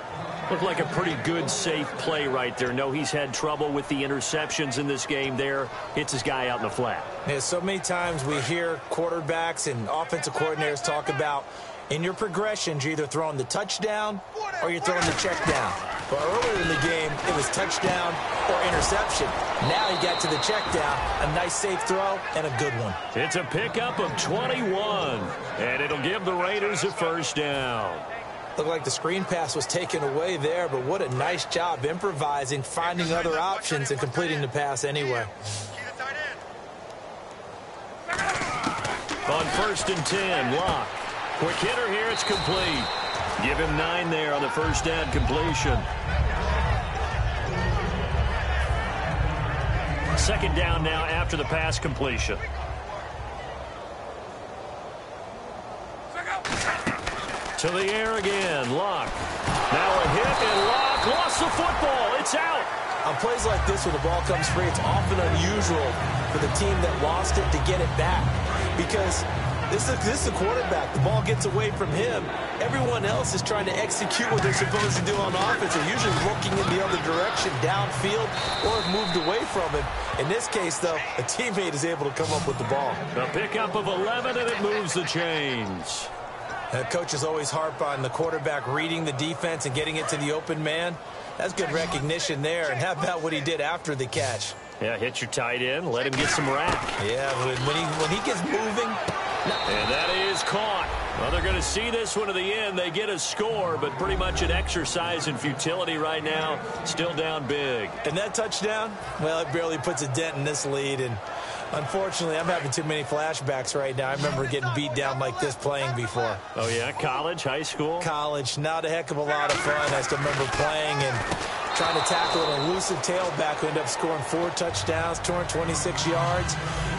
Looked like a pretty good, safe play right there. No, he's had trouble with the interceptions in this game there. Hits his guy out in the flat. Yeah, so many times we hear quarterbacks and offensive coordinators talk about in your progressions, you're either throwing the touchdown or you're throwing the check down. But earlier in the game, it was touchdown or interception. Now he got to the check down, a nice safe throw, and a good one. It's a pickup of 21, and it'll give the Raiders a first down. Looked like the screen pass was taken away there, but what a nice job improvising, finding other options, and completing the pass anyway. On 1st and 10, Locke. Quick hitter here, it's complete. Give him 9 there on the first down completion. Second down now after the pass completion. To the air again, Locke. Now a hit, and Locke lost the football. It's out. On plays like this where the ball comes free, it's often unusual for the team that lost it to get it back. Because this is the quarterback. The ball gets away from him. Everyone else is trying to execute what they're supposed to do on offense. They're usually looking in the other direction, downfield, or have moved away from him. In this case, though, a teammate is able to come up with the ball. A pickup of 11, and it moves the chains. Coaches always harp on the quarterback reading the defense and getting it to the open man. That's good recognition there. And how about what he did after the catch? Yeah, hit your tight end, let him get some rack. Yeah, when he gets moving. And that is caught. Well, they're going to see this one to the end. They get a score, but pretty much an exercise in futility right now. Still down big. And that touchdown, well, it barely puts a dent in this lead. And unfortunately, I'm having too many flashbacks right now. I remember getting beat down like this playing before. Oh, yeah? College, high school? College. Not a heck of a lot of fun. I still remember playing and trying to tackle an elusive tailback who ended up scoring 4 touchdowns, 226 yards.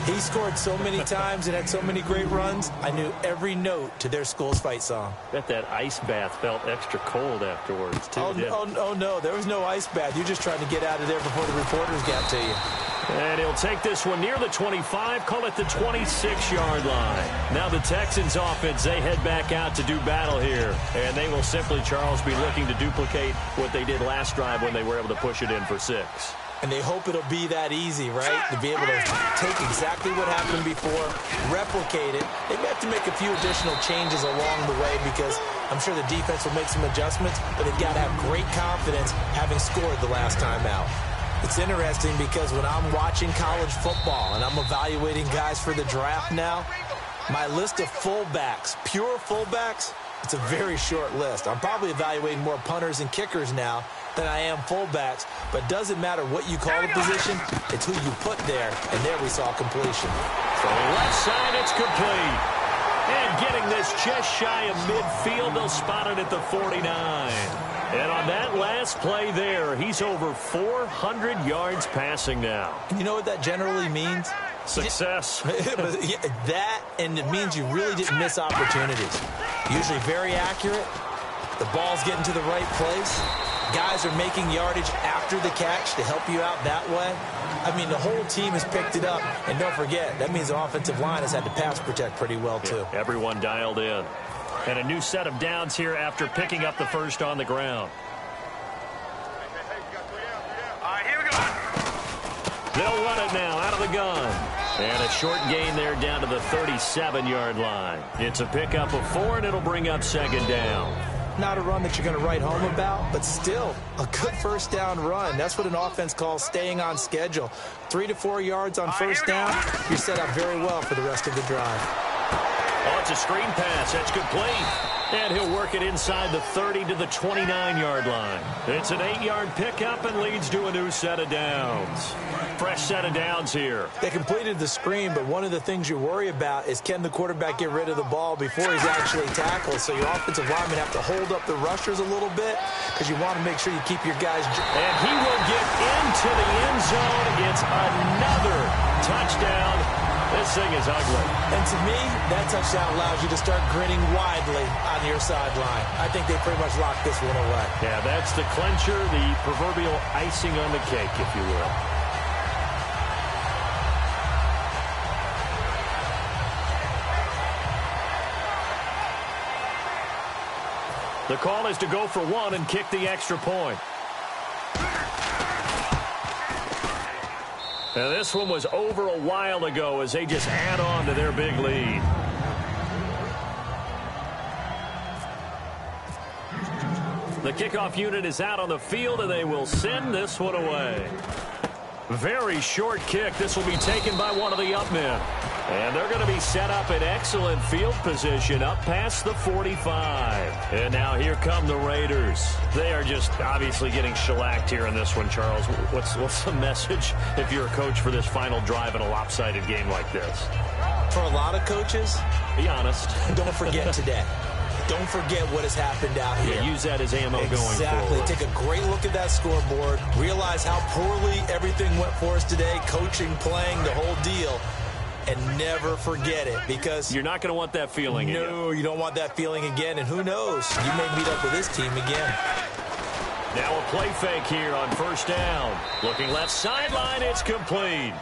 He scored so many times and had so many great runs, I knew every note to their school's fight song. Bet that ice bath felt extra cold afterwards, too. Oh, no, there was no ice bath. You're just trying to get out of there before the reporters got to you. And he'll take this one near the 25, call it the 26-yard line. Now the Texans offense, they head back out to do battle here. And they will simply, Charles, be looking to duplicate what they did last drive when they were able to push it in for 6. And they hope it'll be that easy, right? To be able to take exactly what happened before, replicate it. They may have to make a few additional changes along the way because I'm sure the defense will make some adjustments, but they've got to have great confidence having scored the last time out. It's interesting because when I'm watching college football and I'm evaluating guys for the draft now, my list of fullbacks, pure fullbacks, it's a very short list. I'm probably evaluating more punters and kickers now than I am fullbacks, but it doesn't matter what you call the position, it's who you put there, and there we saw completion. So left side, it's complete. And getting this just shy of midfield, they'll spot it at the 49. And on that last play there, he's over 400 yards passing now. And you know what that generally means? Success. That, and it means you really didn't miss opportunities. Usually very accurate. The ball's getting to the right place. Guys are making yardage after the catch to help you out that way. I mean, the whole team has picked it up. And don't forget, that means the offensive line has had to pass protect pretty well, too. Yeah, everyone dialed in. And a new set of downs here after picking up the first on the ground. All right, here we go. They'll run it now out of the gun. And a short gain there down to the 37-yard line. It's a pickup of 4, and it'll bring up second down. Not a run that you're going to write home about, but still a good first down run. That's what an offense calls staying on schedule. 3 to 4 yards on first down, you're set up very well for the rest of the drive. Oh, it's a screen pass. That's complete. And he'll work it inside the 30 to the 29-yard line. It's an 8-yard pickup and leads to a new set of downs. Fresh set of downs here. They completed the screen, but one of the things you worry about is can the quarterback get rid of the ball before he's actually tackled? So your offensive linemen have to hold up the rushers a little bit because you want to make sure you keep your guys. And he will get into the end zone. It's another touchdown. This thing is ugly. And to me, that touchdown allows you to start grinning widely on your sideline. I think they pretty much locked this one away. Yeah, that's the clincher, the proverbial icing on the cake, if you will. The call is to go for 1 and kick the extra point. Now, this one was over a while ago as they just add on to their big lead. The kickoff unit is out on the field, and they will send this one away. Very short kick. This will be taken by one of the up men. And they're going to be set up in excellent field position up past the 45. And now here come the Raiders. They are just obviously getting shellacked here in this one, Charles. What's the message if you're a coach for this final drive in a lopsided game like this? For a lot of coaches, be honest. Don't forget today. Don't forget what has happened out here. Yeah, use that as ammo going forward. Exactly. Take a great look at that scoreboard. Realize how poorly everything went for us today. Coaching, playing, the whole deal. And never forget it, because you're not going to want that feeling again. No, you don't want that feeling again. And who knows? You may meet up with this team again. Now a play fake here on first down. Looking left sideline, it's complete.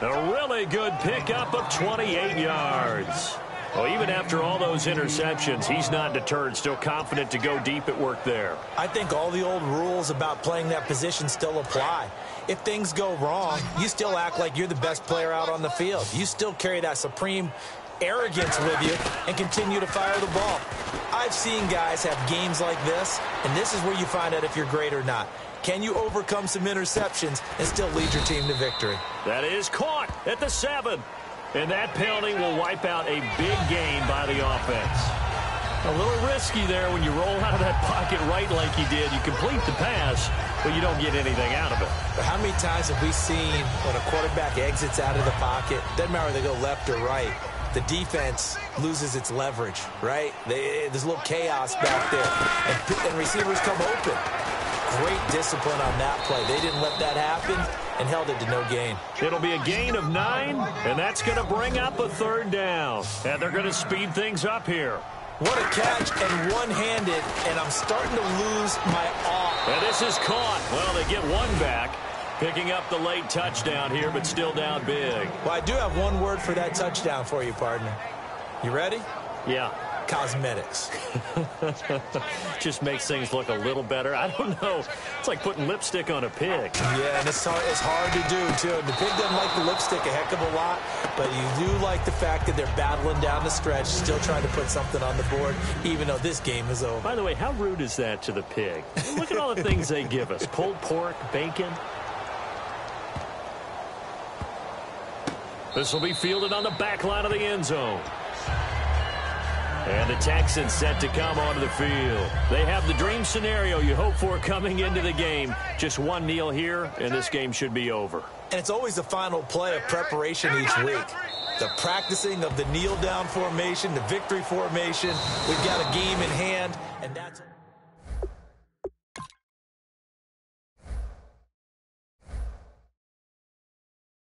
A really good pickup of 28 yards. Well, even after all those interceptions, he's not deterred, still confident to go deep at work there. I think all the old rules about playing that position still apply. If things go wrong, you still act like you're the best player out on the field. You still carry that supreme arrogance with you and continue to fire the ball. I've seen guys have games like this, and this is where you find out if you're great or not. Can you overcome some interceptions and still lead your team to victory? That is caught at the 7. And that penalty will wipe out a big gain by the offense. A little risky there when you roll out of that pocket right like you did. You complete the pass, but you don't get anything out of it. But how many times have we seen when a quarterback exits out of the pocket, doesn't matter whether they go left or right, the defense loses its leverage, right? There's a little chaos back there, and receivers come open. Great discipline on that play. They didn't let that happen and held it to no gain. It'll be a gain of 9, and that's going to bring up a 3rd down. And they're going to speed things up here. What a catch, and one-handed, and I'm starting to lose my awe. And this is caught. Well, they get one back, picking up the late touchdown here, but still down big. Well, I do have one word for that touchdown for you, partner. You ready? Yeah. Cosmetics. Just makes things look a little better. I don't know. It's like putting lipstick on a pig. Yeah, and it's hard to do, too. The pig doesn't like the lipstick a heck of a lot, but you do like the fact that they're battling down the stretch, still trying to put something on the board, even though this game is over. By the way, how rude is that to the pig? Look at all the things they give us. Pulled pork, bacon. This will be fielded on the back line of the end zone. And the Texans set to come onto the field. They have the dream scenario you hope for coming into the game. Just one kneel here, and this game should be over. And it's always the final play of preparation each week. The practicing of the kneel-down formation, the victory formation. We've got a game in hand, and that's...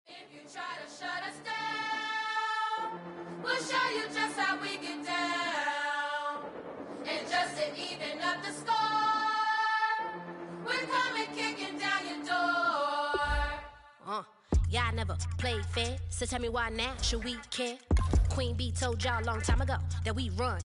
If you try to shut us down, we'll show you just how we get down. And just to even up the score, we're coming kicking down your door. Y'all never played fair, so tell me why now should we care? Queen Bee told y'all a long time ago that we run